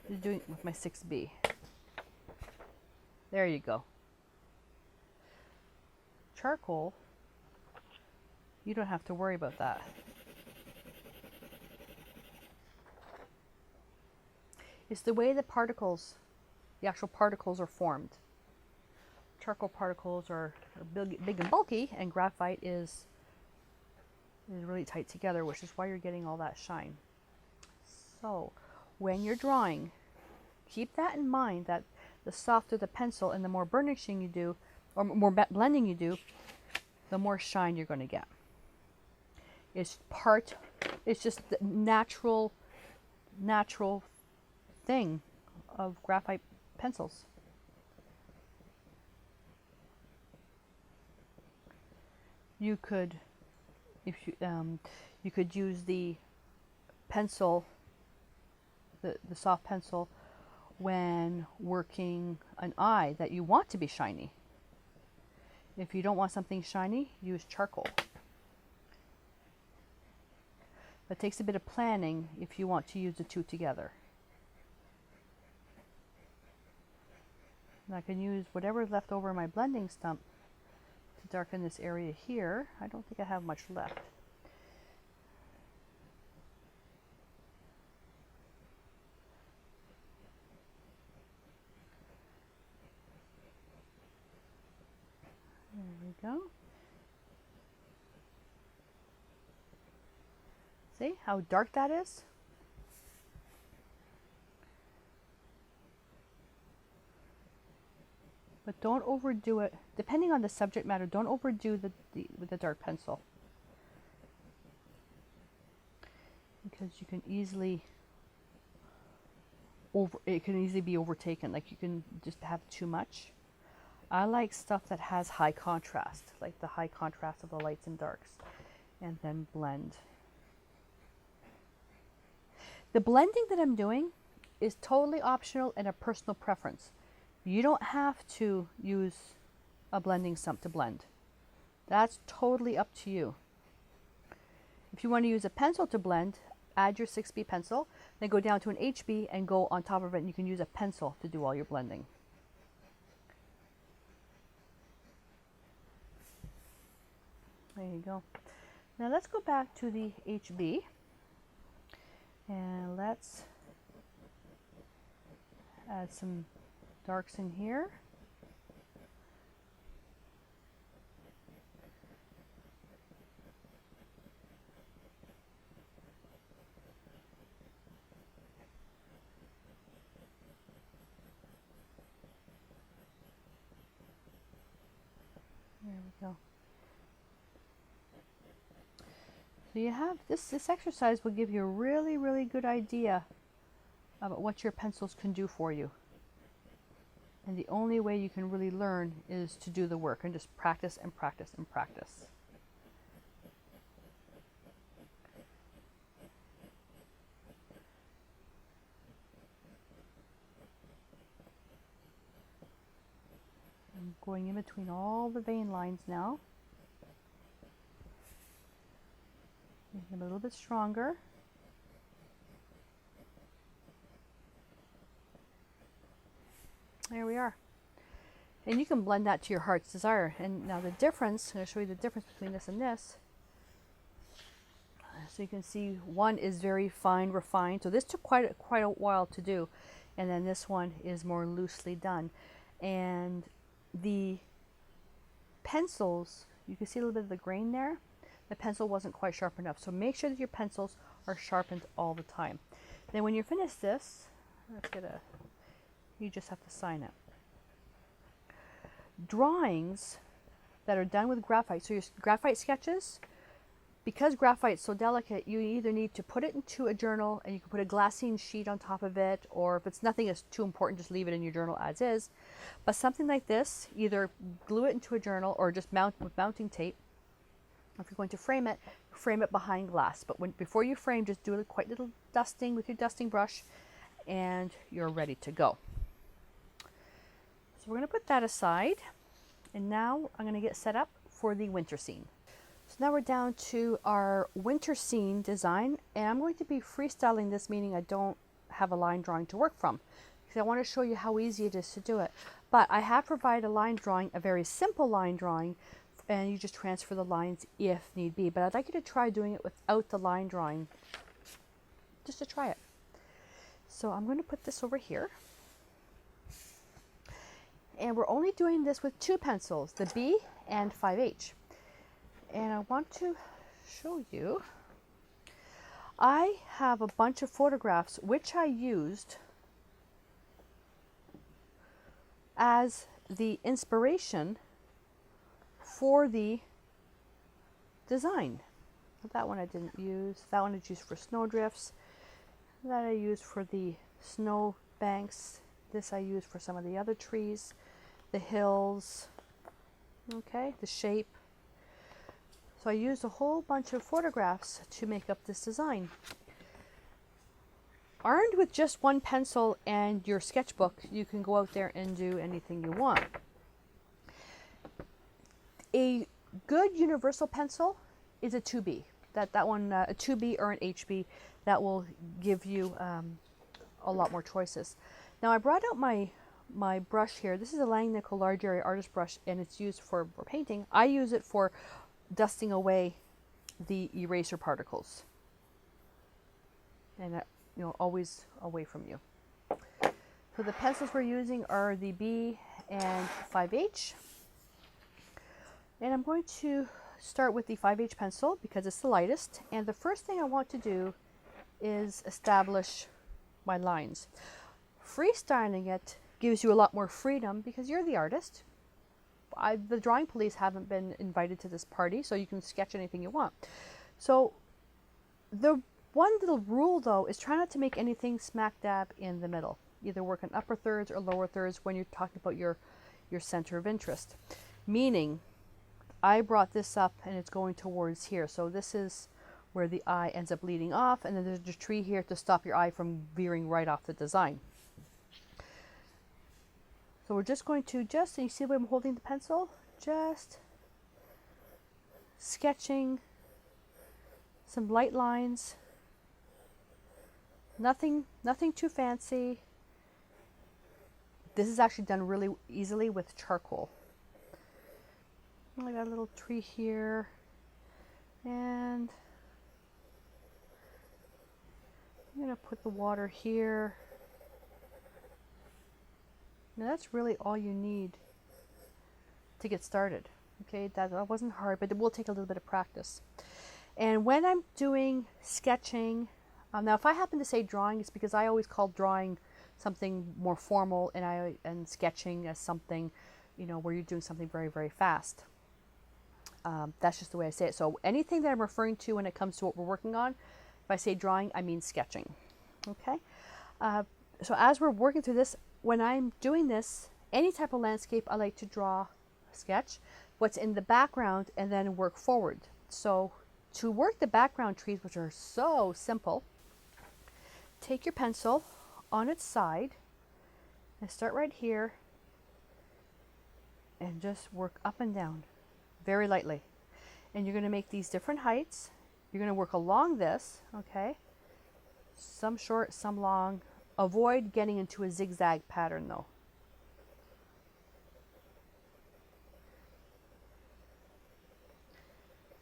Just doing it with my 6B. There you go. Charcoal, you don't have to worry about that. It's the way the particles, the actual particles are formed. Charcoal particles are big and bulky, and graphite is really tight together, which is why you're getting all that shine. So when you're drawing, keep that in mind, that the softer the pencil and the more burnishing you do, or more blending you do, the more shine you're going to get. It's just the natural thing of graphite pencils. You could, you could use the pencil, the soft pencil, when working an eye that you want to be shiny. If you don't want something shiny, use charcoal. It takes a bit of planning if you want to use the two together. And I can use whatever's left over in my blending stump to darken this area here. I don't think I have much left. There we go. See how dark that is? But don't overdo it. Depending on the subject matter, don't overdo with the dark pencil. Because you can easily it can easily be overtaken. Like you can just have too much. I like stuff that has high contrast, like the high contrast of the lights and darks, and then blend. The blending that I'm doing is totally optional and a personal preference. You don't have to use a blending stump to blend. That's totally up to you. If you want to use a pencil to blend, add your 6B pencil, then go down to an HB and go on top of it, and you can use a pencil to do all your blending. There you go. Now let's go back to the HB and let's add some darks in here. There we go. So you have this exercise will give you a really good idea about what your pencils can do for you. And the only way you can really learn is to do the work and just practice and practice and practice. I'm going in between all the vein lines now. Making them a little bit stronger. There we are. And you can blend that to your heart's desire. And now the difference, I'm going to show you the difference between this and this. So you can see one is very fine, refined. So this took quite a while to do. And then this one is more loosely done. And the pencils, you can see a little bit of the grain there. The pencil wasn't quite sharp enough. So make sure that your pencils are sharpened all the time. Then when you're finished this, let's get a, you just have to sign it. Drawings that are done with graphite, so your graphite sketches, because graphite's so delicate, you either need to put it into a journal and you can put a glassine sheet on top of it, or if it's nothing is too important, just leave it in your journal as is. But something like this, either glue it into a journal or just mount with mounting tape. If you're going to frame it behind glass. But before you frame, just do a quite little dusting with your dusting brush and you're ready to go. So we're going to put that aside, and now I'm going to get set up for the winter scene. So now we're down to our winter scene design, and I'm going to be freestyling this, meaning I don't have a line drawing to work from, because I want to show you how easy it is to do it. But I have provided a line drawing, a very simple line drawing, and you just transfer the lines if need be. But I'd like you to try doing it without the line drawing, just to try it. So I'm going to put this over here. And we're only doing this with two pencils, the B and 5H. And I want to show you, I have a bunch of photographs which I used as the inspiration for the design. That one I didn't use. That one I used for snowdrifts. That I used for the snow banks. This I used for some of the other trees, the hills, okay, the shape. So I used a whole bunch of photographs to make up this design. Armed with just one pencil and your sketchbook, you can go out there and do anything you want. A good universal pencil is a 2B. That one, a 2B or an HB, that will give you a lot more choices. Now I brought out my brush here. This is a Langnickel large area artist brush, and it's used for painting. I use it for dusting away the eraser particles, and you know, always away from you. So the pencils we're using are the B and 5H. And I'm going to start with the 5H pencil because it's the lightest. And the first thing I want to do is establish my lines. Freestyling it gives you a lot more freedom because you're the artist. The drawing police haven't been invited to this party, so you can sketch anything you want. So the one little rule though is try not to make anything smack dab in the middle. Either work in upper thirds or lower thirds when you're talking about your center of interest. Meaning, I brought this up and it's going towards here. So this is where the eye ends up leading off, and then there's a tree here to stop your eye from veering right off the design. So we're just going to and you see the way I'm holding the pencil? Just sketching some light lines. Nothing too fancy. This is actually done really easily with charcoal. I got a little tree here. And I'm going to put the water here. Now that's really all you need to get started. Okay, that wasn't hard, but it will take a little bit of practice. And when I'm doing sketching, now if I happen to say drawing, it's because I always call drawing something more formal, and sketching as something, you know, where you're doing something very, very fast. That's just the way I say it. So anything that I'm referring to when it comes to what we're working on, if I say drawing, I mean sketching. Okay. So as we're working through this, when I'm doing this, any type of landscape, I like to draw, sketch what's in the background and then work forward. So to work the background trees, which are so simple, take your pencil on its side and start right here and just work up and down very lightly. And you're going to make these different heights. You're going to work along this, okay? Some short, some long. Avoid getting into a zigzag pattern though.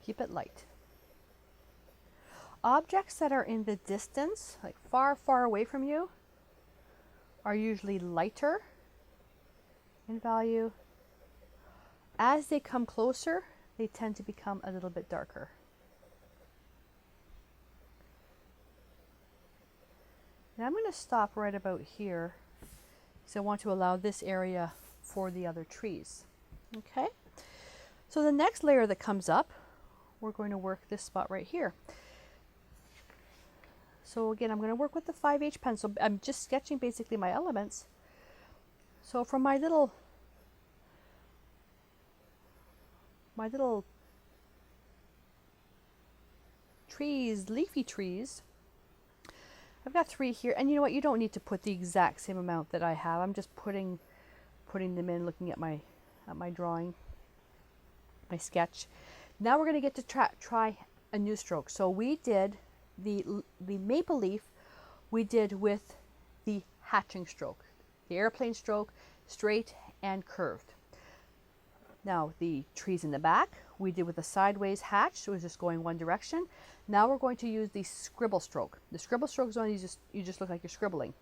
Keep it light. Objects that are in the distance, like far, far away from you, are usually lighter in value. As they come closer, they tend to become a little bit darker. Now I'm going to stop right about here because I want to allow this area for the other trees. Okay, so the next layer that comes up, we're going to work this spot right here. So again, I'm going to work with the 5H pencil. I'm just sketching basically my elements. So from my little trees, leafy trees, I've got 3 here. And you know what? You don't need to put the exact same amount that I have. I'm just putting them in, looking at my drawing, my sketch. Now we're going to get to try a new stroke. So we did the maple leaf, we did with the hatching stroke, the airplane stroke, straight and curved. Now the trees in the back, we did with a sideways hatch, so it was just going one direction. Now we're going to use the scribble stroke. The scribble stroke is when you just look like you're scribbling.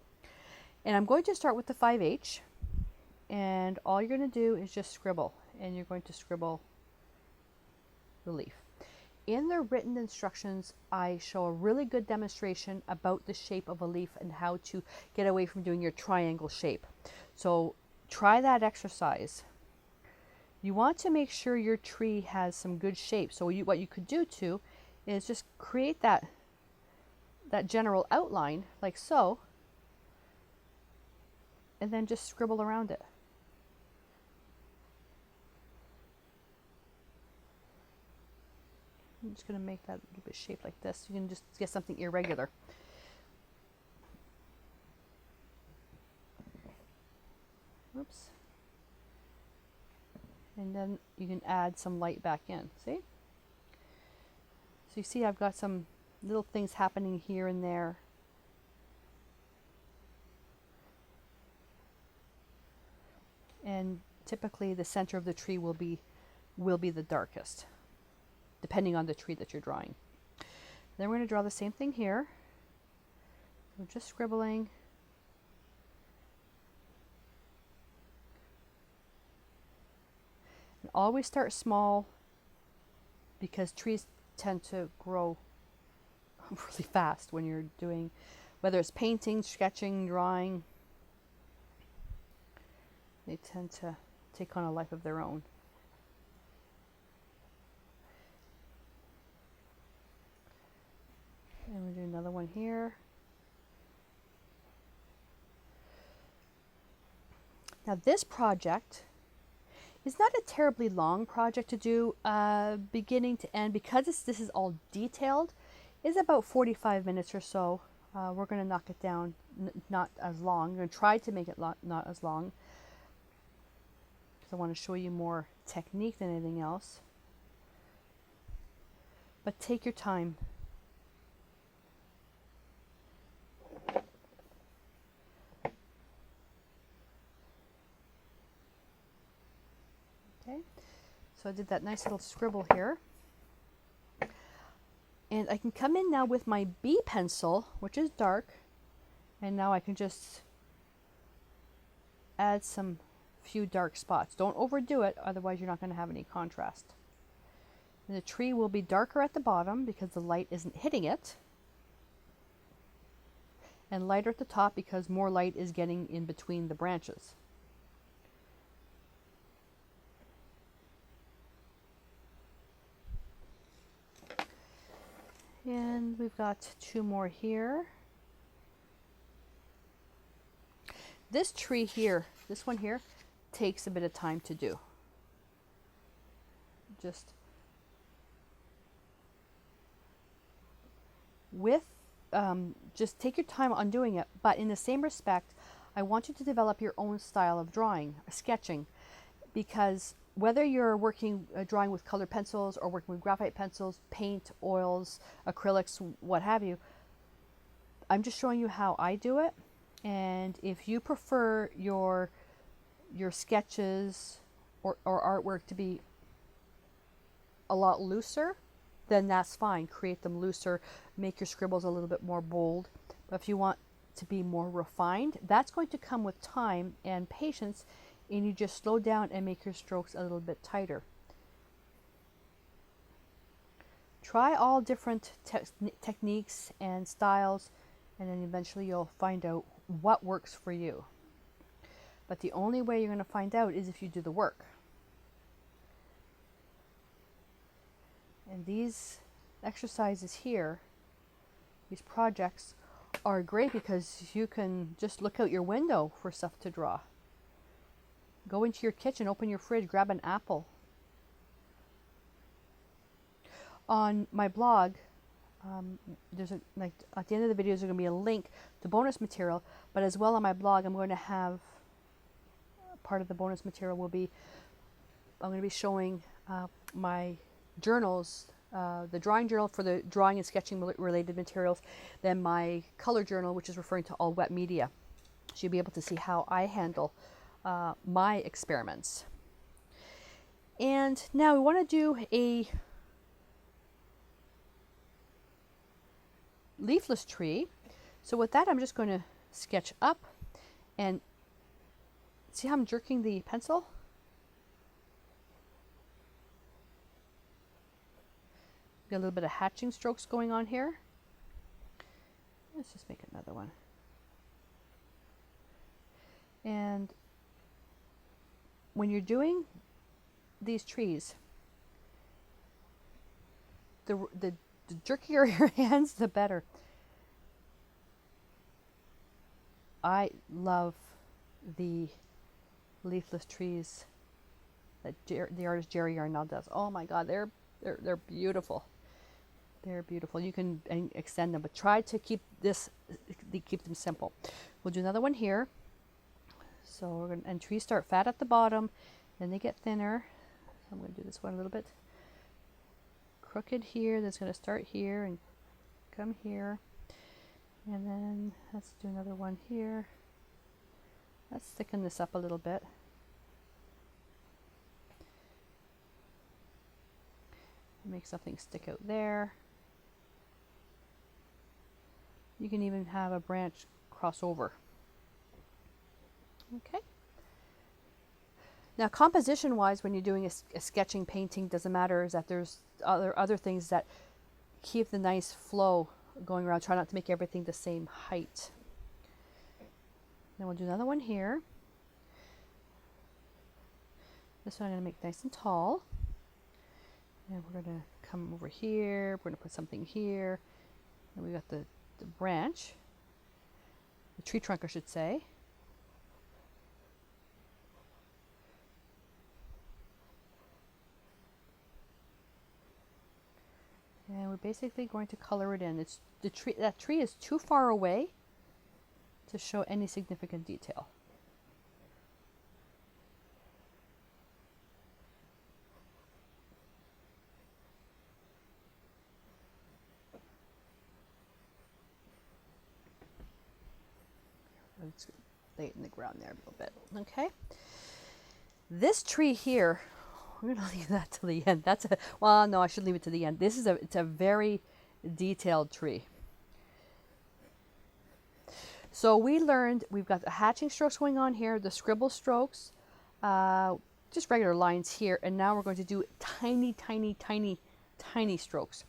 And I'm going to start with the 5H, and all you're going to do is just scribble, and you're going to scribble the leaf. In the written instructions, I show a really good demonstration about the shape of a leaf and how to get away from doing your triangle shape. So try that exercise. You want to make sure your tree has some good shape. So what you could do too is just create that general outline like so, and then just scribble around it. I'm just going to make that a little bit shaped like this. You can just get something irregular. Oops. And then you can add some light back in. See? So you see I've got some little things happening here and there. And typically the center of the tree will be the darkest, depending on the tree that you're drawing. Then we're going to draw the same thing here. We're just scribbling. And always start small because trees tend to grow really fast when you're doing, whether it's painting, sketching, drawing. They tend to take on a life of their own. And we'll do another one here. Now this project is not a terribly long project to do, beginning to end, because this is all detailed. It's about 45 minutes or so. We're going to knock it down, not as long. I'm going to try to make it not as long, because I want to show you more technique than anything else. But take your time. Okay, so I did that nice little scribble here. And I can come in now with my B pencil, which is dark, and now I can just add some few dark spots. Don't overdo it, otherwise you're not going to have any contrast. And the tree will be darker at the bottom because the light isn't hitting it, and lighter at the top because more light is getting in between the branches. And we've got two more here. This tree here, this one here, takes a bit of time to do. Just take your time on doing it, but in the same respect, I want you to develop your own style of drawing, sketching, because whether you're drawing with colored pencils or working with graphite pencils, paint, oils, acrylics, what have you, I'm just showing you how I do it. And if you prefer your sketches or artwork to be a lot looser, then that's fine. Create them looser, make your scribbles a little bit more bold. But if you want to be more refined, that's going to come with time and patience, and you just slow down and make your strokes a little bit tighter. Try all different techniques and styles, and then eventually you'll find out what works for you. But the only way you're going to find out is if you do the work. And these exercises here, these projects, are great because you can just look out your window for stuff to draw. Go into your kitchen, open your fridge, grab an apple. On my blog, at the end of the videos, there's going to be a link to bonus material, but as well on my blog, I'm going to have part of the bonus material will be, I'm going to be showing my journals, the drawing journal for the drawing and sketching related materials, then my color journal, which is referring to all wet media. So you'll be able to see how I handle my experiments. And now we want to do a leafless tree. So with that, I'm just going to sketch up, and see how I'm jerking the pencil? Got a little bit of hatching strokes going on here. Let's just make another one. And when you're doing these trees, the jerkier your hands, the better. I love the leafless trees that the artist Jerry Yarnell does. Oh my God, they're beautiful. They're beautiful. You can extend them, but try to keep them simple. We'll do another one here. So we're going to, and trees start fat at the bottom, then they get thinner. So I'm going to do this one a little bit crooked here. That's going to start here and come here. And then let's do another one here. Let's thicken this up a little bit. Make something stick out there. You can even have a branch cross over. Okay. Now, composition wise, when you're doing a sketching, painting, doesn't matter, is that there's other things that keep the nice flow going around. Try not to make everything the same height. Then we'll do another one here. This one I'm going to make nice and tall. And we're going to come over here. We're going to put something here. And we got the branch, the tree trunk, I should say. And we're basically going to color it in. It's the tree. That tree is too far away to show any significant detail. Let's lay it in the ground there a little bit. Okay. This tree here, we're going to leave that to the end. Well, no, I should leave it to the end. It's a very detailed tree. So we learned we've got the hatching strokes going on here, the scribble strokes, just regular lines here, and now we're going to do tiny, tiny, tiny, tiny strokes.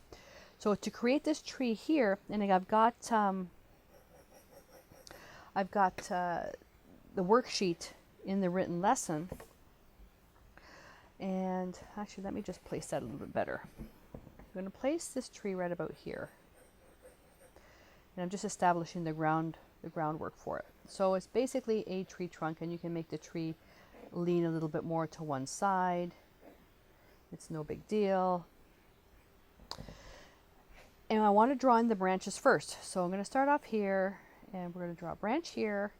So to create this tree here, and I've got the worksheet in the written lesson, and actually let me just place that a little bit better. I'm going to place this tree right about here, and I'm just establishing the groundwork for it. So it's basically a tree trunk, and you can make the tree lean a little bit more to one side. It's no big deal. And I want to draw in the branches first. So I'm going to start off here, and we're going to draw a branch here,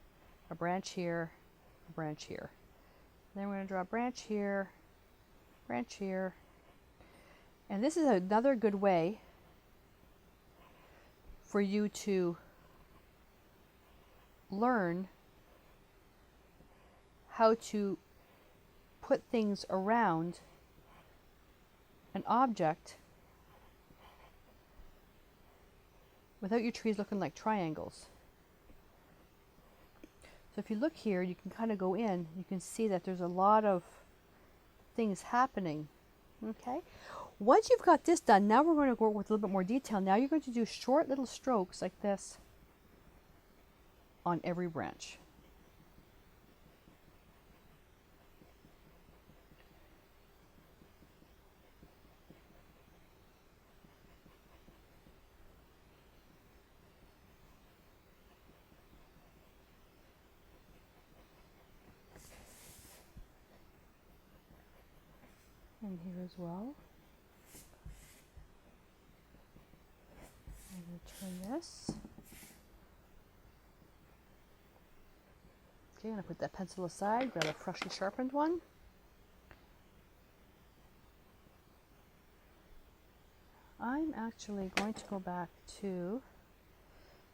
a branch here, a branch here. Then we're going to draw a branch here, branch here. And this is another good way for you to learn how to put things around an object without your trees looking like triangles. So if you look here, you can kind of go in, you can see that there's a lot of things happening. Okay, once you've got this done, now we're going to go with a little bit more detail. Now you're going to do short little strokes like this on every branch. And here as well. I'm going to turn this. Okay, I'm going to put that pencil aside, grab a freshly sharpened one. I'm actually going to go back to,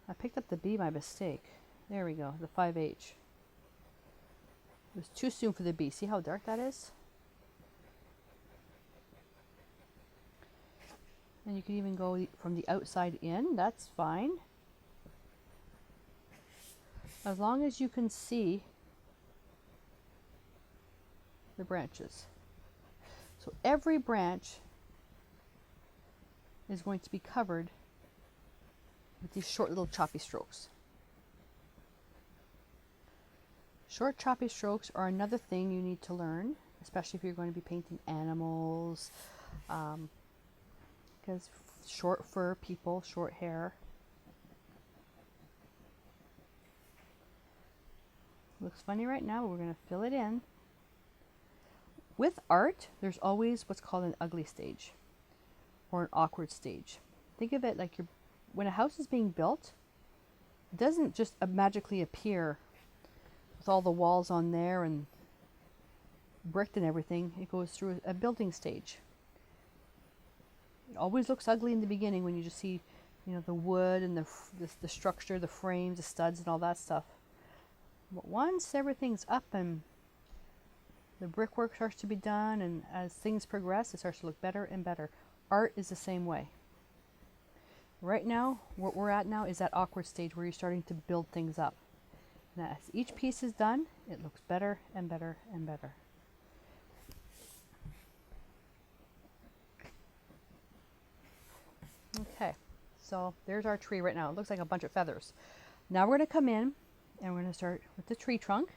I picked up the B by mistake. There we go, the 5H. It was too soon for the B. See how dark that is? And you can even go from the outside in, that's fine. As long as you can see the branches. So every branch is going to be covered with these short little choppy strokes. Short choppy strokes are another thing you need to learn, especially if you're going to be painting animals, because short fur people, short hair. Looks funny right now, but we're going to fill it in. With art, there's always what's called an ugly stage or an awkward stage. Think of it like when a house is being built, it doesn't just magically appear with all the walls on there and bricked and everything. It goes through a building stage. It always looks ugly in the beginning when you just see, you know, the wood and the structure, the frames, the studs and all that stuff. But once everything's up and the brickwork starts to be done, and as things progress, it starts to look better and better. Art is the same way. Right now, what we're at now is that awkward stage where you're starting to build things up. And as each piece is done, it looks better and better and better. Okay, so there's our tree right now. It looks like a bunch of feathers. Now we're going to come in and we're going to start with the tree trunk.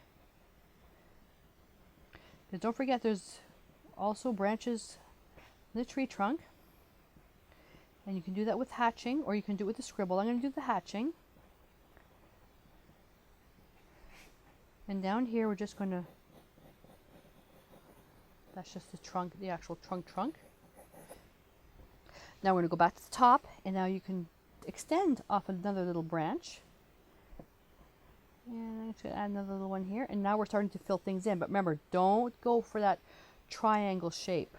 Because don't forget, there's also branches in the tree trunk. And you can do that with hatching, or you can do it with the scribble. I'm going to do the hatching. And down here, we're just going to, that's just the trunk, the actual trunk. Now we're going to go back to the top, and now you can extend off another little branch. And I'm going to add another little one here. And now we're starting to fill things in. But remember, don't go for that triangle shape.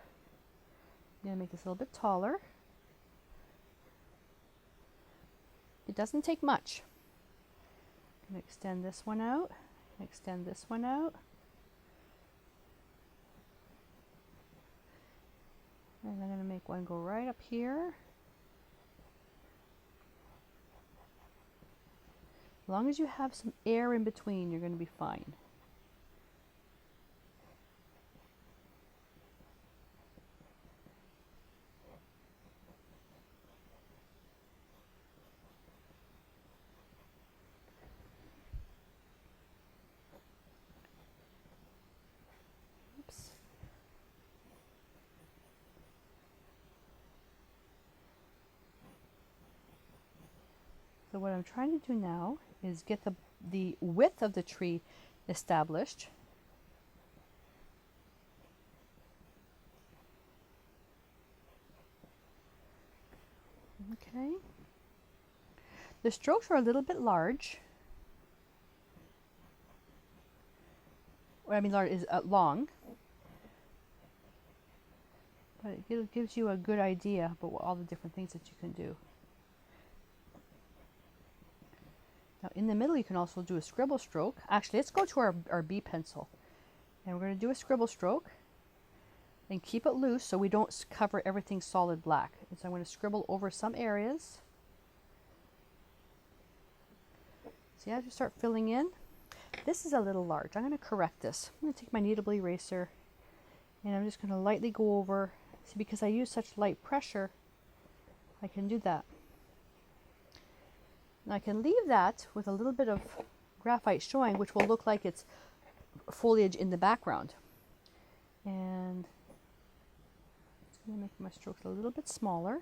I'm going to make this a little bit taller. It doesn't take much. I'm going to extend this one out. Extend this one out. And I'm going to make one go right up here. As long as you have some air in between, you're going to be fine. Oops. So what I'm trying to do now is get the width of the tree established. Okay. The strokes are a little bit large. What I mean large is long. But it gives you a good idea about all the different things that you can do. Now in the middle you can also do a scribble stroke. Actually, let's go to our B pencil. And we're going to do a scribble stroke. And keep it loose so we don't cover everything solid black. And so I'm going to scribble over some areas. See, as you start filling in, this is a little large. I'm going to correct this. I'm going to take my kneadable eraser and I'm just going to lightly go over. See, because I use such light pressure, I can do that. Now I can leave that with a little bit of graphite showing, which will look like it's foliage in the background. And I'm going to make my strokes a little bit smaller.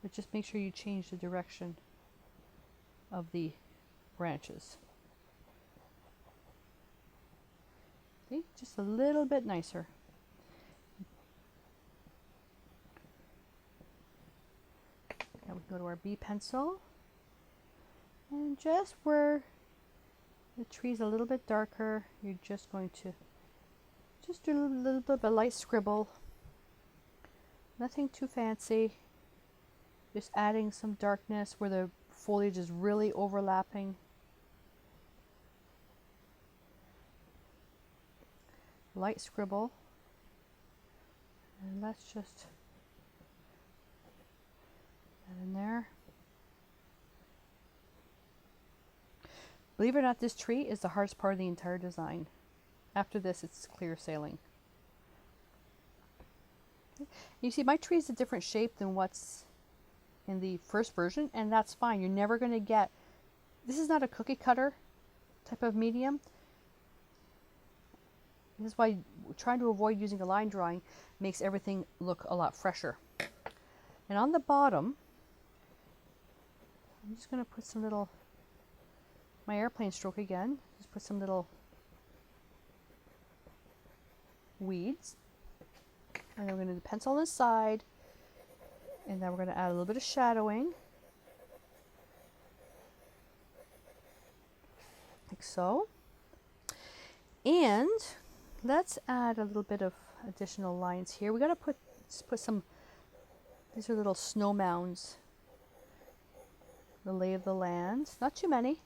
But just make sure you change the direction of the branches. See, just a little bit nicer. Now we go to our B pencil. And just where the tree's a little bit darker, you're just going to just do a little bit of a light scribble. Nothing too fancy. Just adding some darkness where the foliage is really overlapping. Light scribble. And let's just add in there. Believe it or not, this tree is the hardest part of the entire design. After this, it's clear sailing. Okay. You see, my tree is a different shape than what's in the first version, and that's fine. You're never going to get, this is not a cookie cutter type of medium. This is why trying to avoid using a line drawing makes everything look a lot fresher. And on the bottom, I'm just going to put some little, my airplane stroke again, just put some little weeds. And then we're going to do the pencil on the side. And then we're going to add a little bit of shadowing. Like so. And let's add a little bit of additional lines here. We got to put some, these are little snow mounds. The lay of the land. Not too many.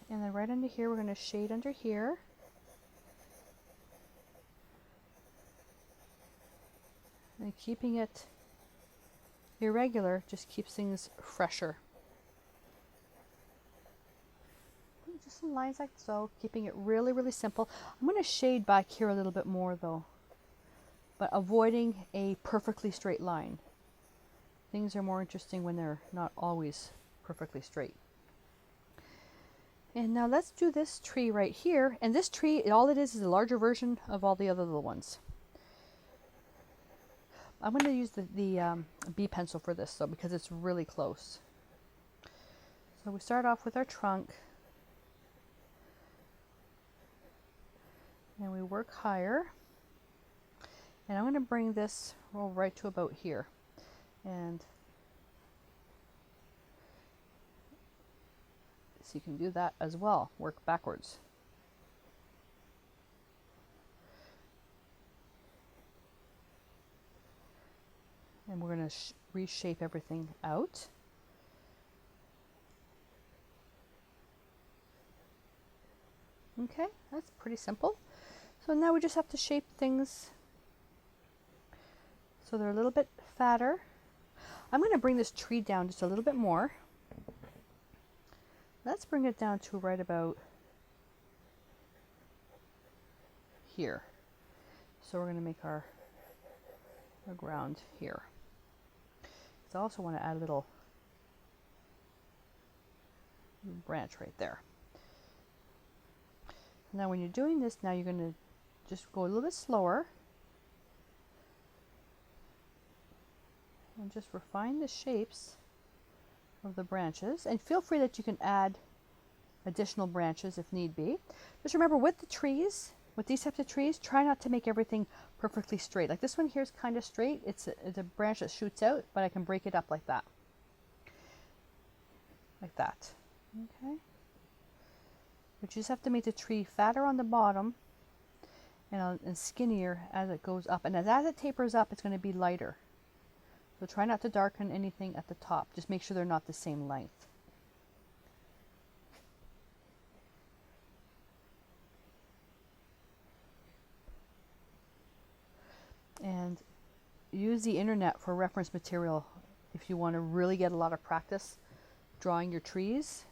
And then right under here, we're going to shade under here. And keeping it irregular just keeps things fresher. Just some lines like so, keeping it really, really simple. I'm going to shade back here a little bit more though, but avoiding a perfectly straight line. Things are more interesting when they're not always perfectly straight. And now let's do this tree right here. And this tree, all it is a larger version of all the other little ones. I'm going to use the B pencil for this though, because it's really close. So we start off with our trunk. And we work higher. And I'm going to bring this roll right to about here. And so you can do that as well, work backwards. And we're going to reshape everything out. Okay, that's pretty simple. So now we just have to shape things so they're a little bit fatter. I'm going to bring this tree down just a little bit more. Let's bring it down to right about here. So we're going to make our ground here. So I also want to add a little branch right there. Now when you're doing this, now you're going to just go a little bit slower and just refine the shapes of the branches, and feel free that you can add additional branches if need be. Just remember, with the trees, with these types of trees, try not to make everything perfectly straight. Like this one here is kind of straight. It's a branch that shoots out, but I can break it up like that. Like that. Okay. But you just have to make the tree fatter on the bottom and skinnier as it goes up. And as it tapers up, it's going to be lighter. So try not to darken anything at the top. Just make sure they're not the same length. And use the internet for reference material if you want to really get a lot of practice drawing your trees.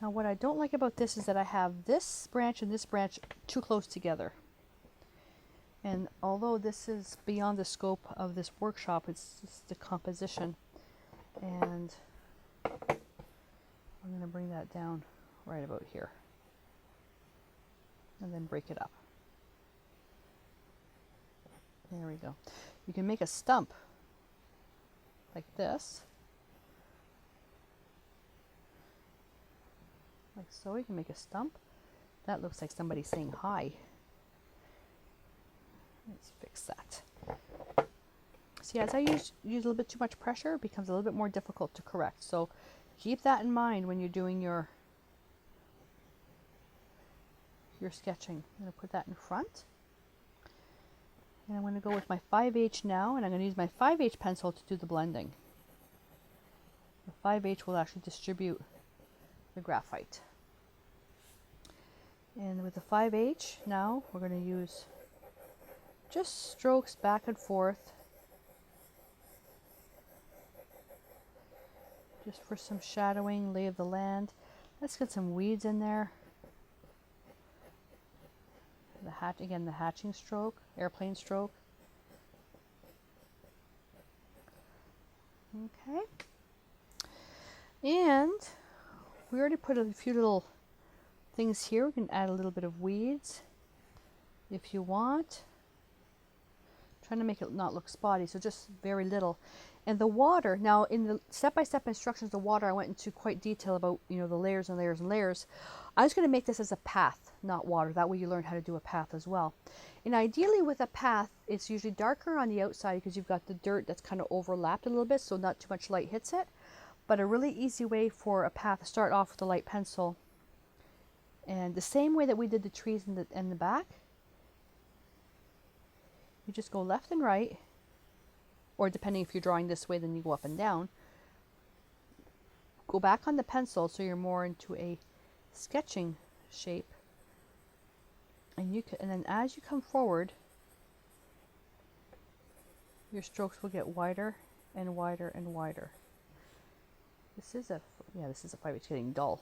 Now what I don't like about this is that I have this branch and this branch too close together. And although this is beyond the scope of this workshop, it's just the composition. And I'm going to bring that down right about here. And then break it up. There we go. You can make a stump like this. Like so. You can make a stump. That looks like somebody saying hi. Let's fix that. See, as I use a little bit too much pressure, it becomes a little bit more difficult to correct. So keep that in mind when you're doing your sketching. I'm going to put that in front. And I'm going to go with my 5H now, and I'm going to use my 5H pencil to do the blending. The 5H will actually distribute the graphite. And with the 5H now, we're going to use just strokes back and forth, just for some shadowing, lay of the land. Let's get some weeds in there. Again, the hatching stroke, airplane stroke. Okay. And we already put a few little things here. We can add a little bit of weeds if you want. Trying to make it not look spotty, so just very little. And the water, now in the step-by-step instructions, the water I went into quite detail about, you know, the layers and layers and layers. I was going to make this as a path, not water. That way you learn how to do a path as well. And ideally with a path, it's usually darker on the outside because you've got the dirt that's kind of overlapped a little bit, so not too much light hits it. But a really easy way for a path to start off with a light pencil. And the same way that we did the trees in the back, you just go left and right, or depending if you're drawing this way, then you go up and down. Go back on the pencil so you're more into a sketching shape, and then as you come forward, your strokes will get wider and wider and wider. This is a 5. It's getting dull.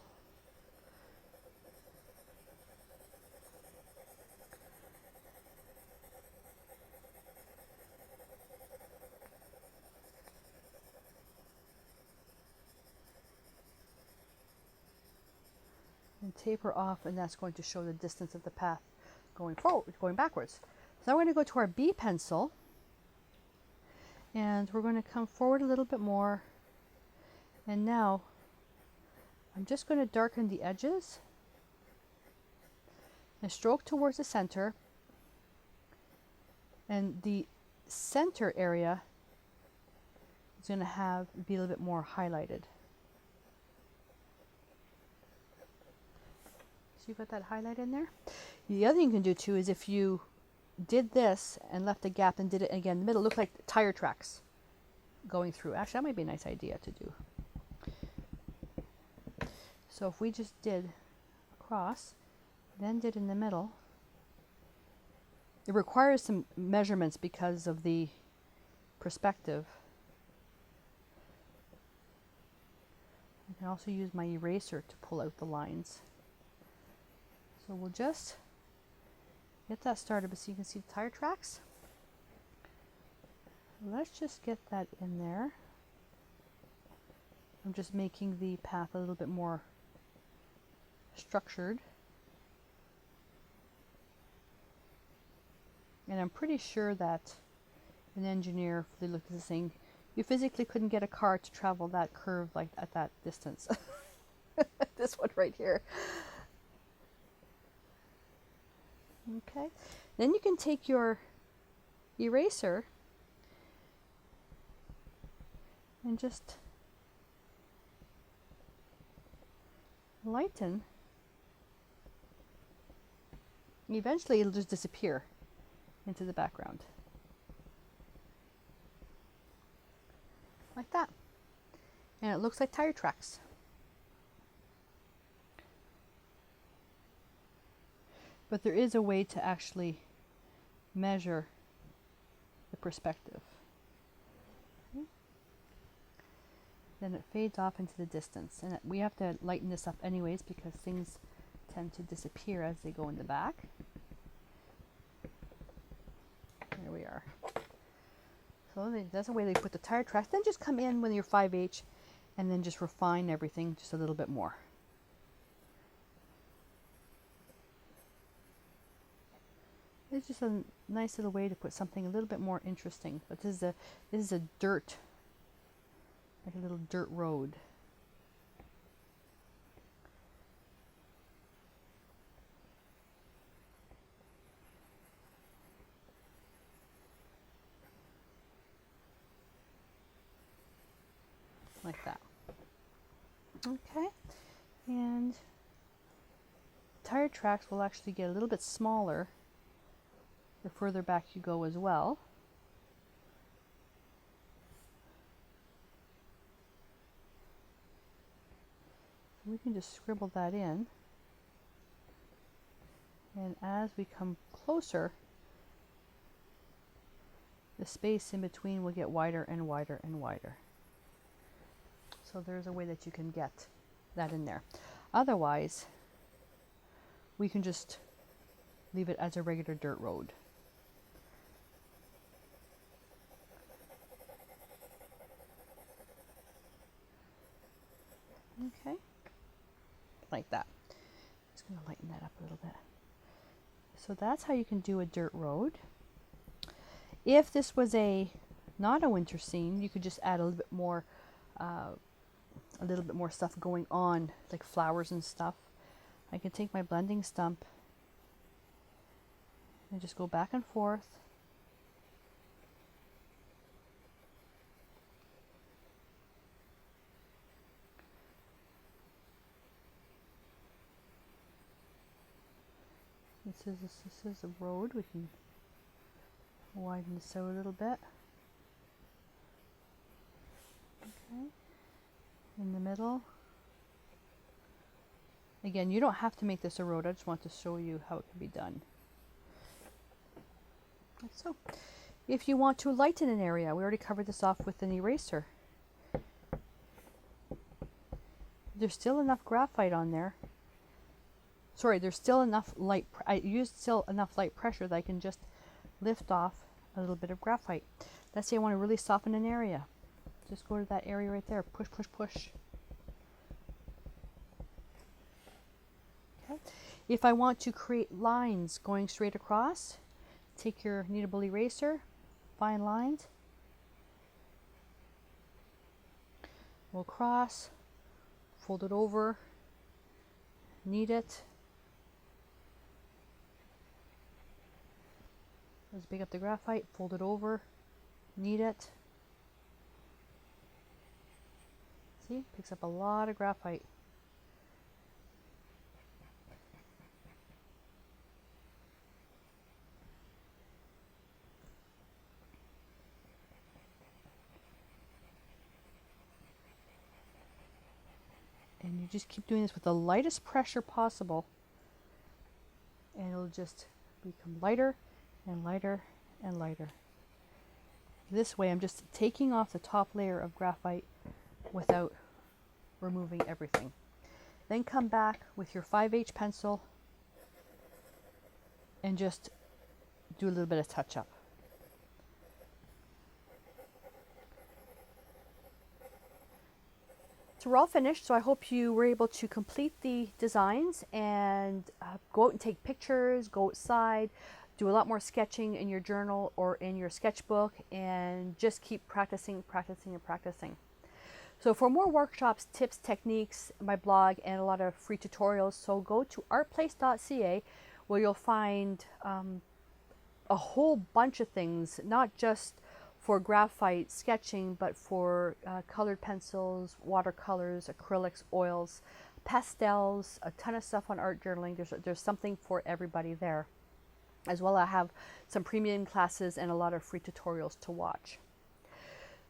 And taper off, and that's going to show the distance of the path going forward, going backwards. So now we're going to go to our B pencil, and we're going to come forward a little bit more. And now I'm just going to darken the edges and stroke towards the center, and the center area is going to be a little bit more highlighted. So you've got that highlight in there. The other thing you can do too is if you did this and left a gap and did it again in the middle, look like tire tracks going through. Actually, that might be a nice idea to do. So if we just did across, Then did in the middle. It requires some measurements because of the perspective. I can also use my eraser to pull out the lines. So we'll just get that started, so you can see the tire tracks. Let's just get that in there. I'm just making the path a little bit more structured. And I'm pretty sure that an engineer, if they looked at this thing, you physically couldn't get a car to travel that curve like at that distance. This one right here. Okay, then you can take your eraser and just lighten. Eventually it'll just disappear into the background. Like that. And it looks like tire tracks. But there is a way to actually measure the perspective. Okay. Then it fades off into the distance. And we have to lighten this up anyways because things tend to disappear as they go in the back. There we are. So that's the way they put the tire tracks. Then just come in with your 5H and then just refine everything just a little bit more. It's just a nice little way to put something a little bit more interesting. But this is a dirt, like a little dirt road. Like that. Okay, and tire tracks will actually get a little bit smaller the further back you go as well. We can just scribble that in, and as we come closer, the space in between will get wider and wider and wider. So there's a way that you can get that in there. Otherwise, we can just leave it as a regular dirt road. Okay, like that. Just going to lighten that up a little bit. So that's how you can do a dirt road. If this was not a winter scene, you could just add a little bit more stuff going on, like flowers and stuff. I can take my blending stump and just go back and forth. This is a road. We can widen this out a little bit. Okay. In the middle. Again, you don't have to make this a road. I just want to show you how it can be done. Like so. If you want to lighten an area, we already covered this off with an eraser. There's still enough graphite on there. Sorry, there's still enough light. I used still enough light pressure that I can just lift off a little bit of graphite. Let's say I want to really soften an area. Just go to that area right there. Push, push, push. Okay. If I want to create lines going straight across, take your kneadable eraser, fine lines. We'll cross, fold it over, knead it. Let's pick up the graphite, fold it over, knead it. See, picks up a lot of graphite. And you just keep doing this with the lightest pressure possible. and it'll just become lighter and lighter and lighter. This way I'm just taking off the top layer of graphite without removing everything. Then come back with your 5H pencil and just do a little bit of touch up. So we're all finished, so I hope you were able to complete the designs and go out and take pictures, go outside, do a lot more sketching in your journal or in your sketchbook, and just keep practicing, practicing, and practicing. So for more workshops, tips, techniques, my blog, and a lot of free tutorials, so go to artplace.ca, where you'll find a whole bunch of things, not just for graphite sketching, but for colored pencils, watercolors, acrylics, oils, pastels, a ton of stuff on art journaling. There's something for everybody there. As well, I have some premium classes and a lot of free tutorials to watch.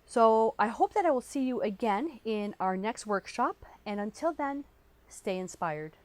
So I hope that I will see you again in our next workshop. And until then, stay inspired.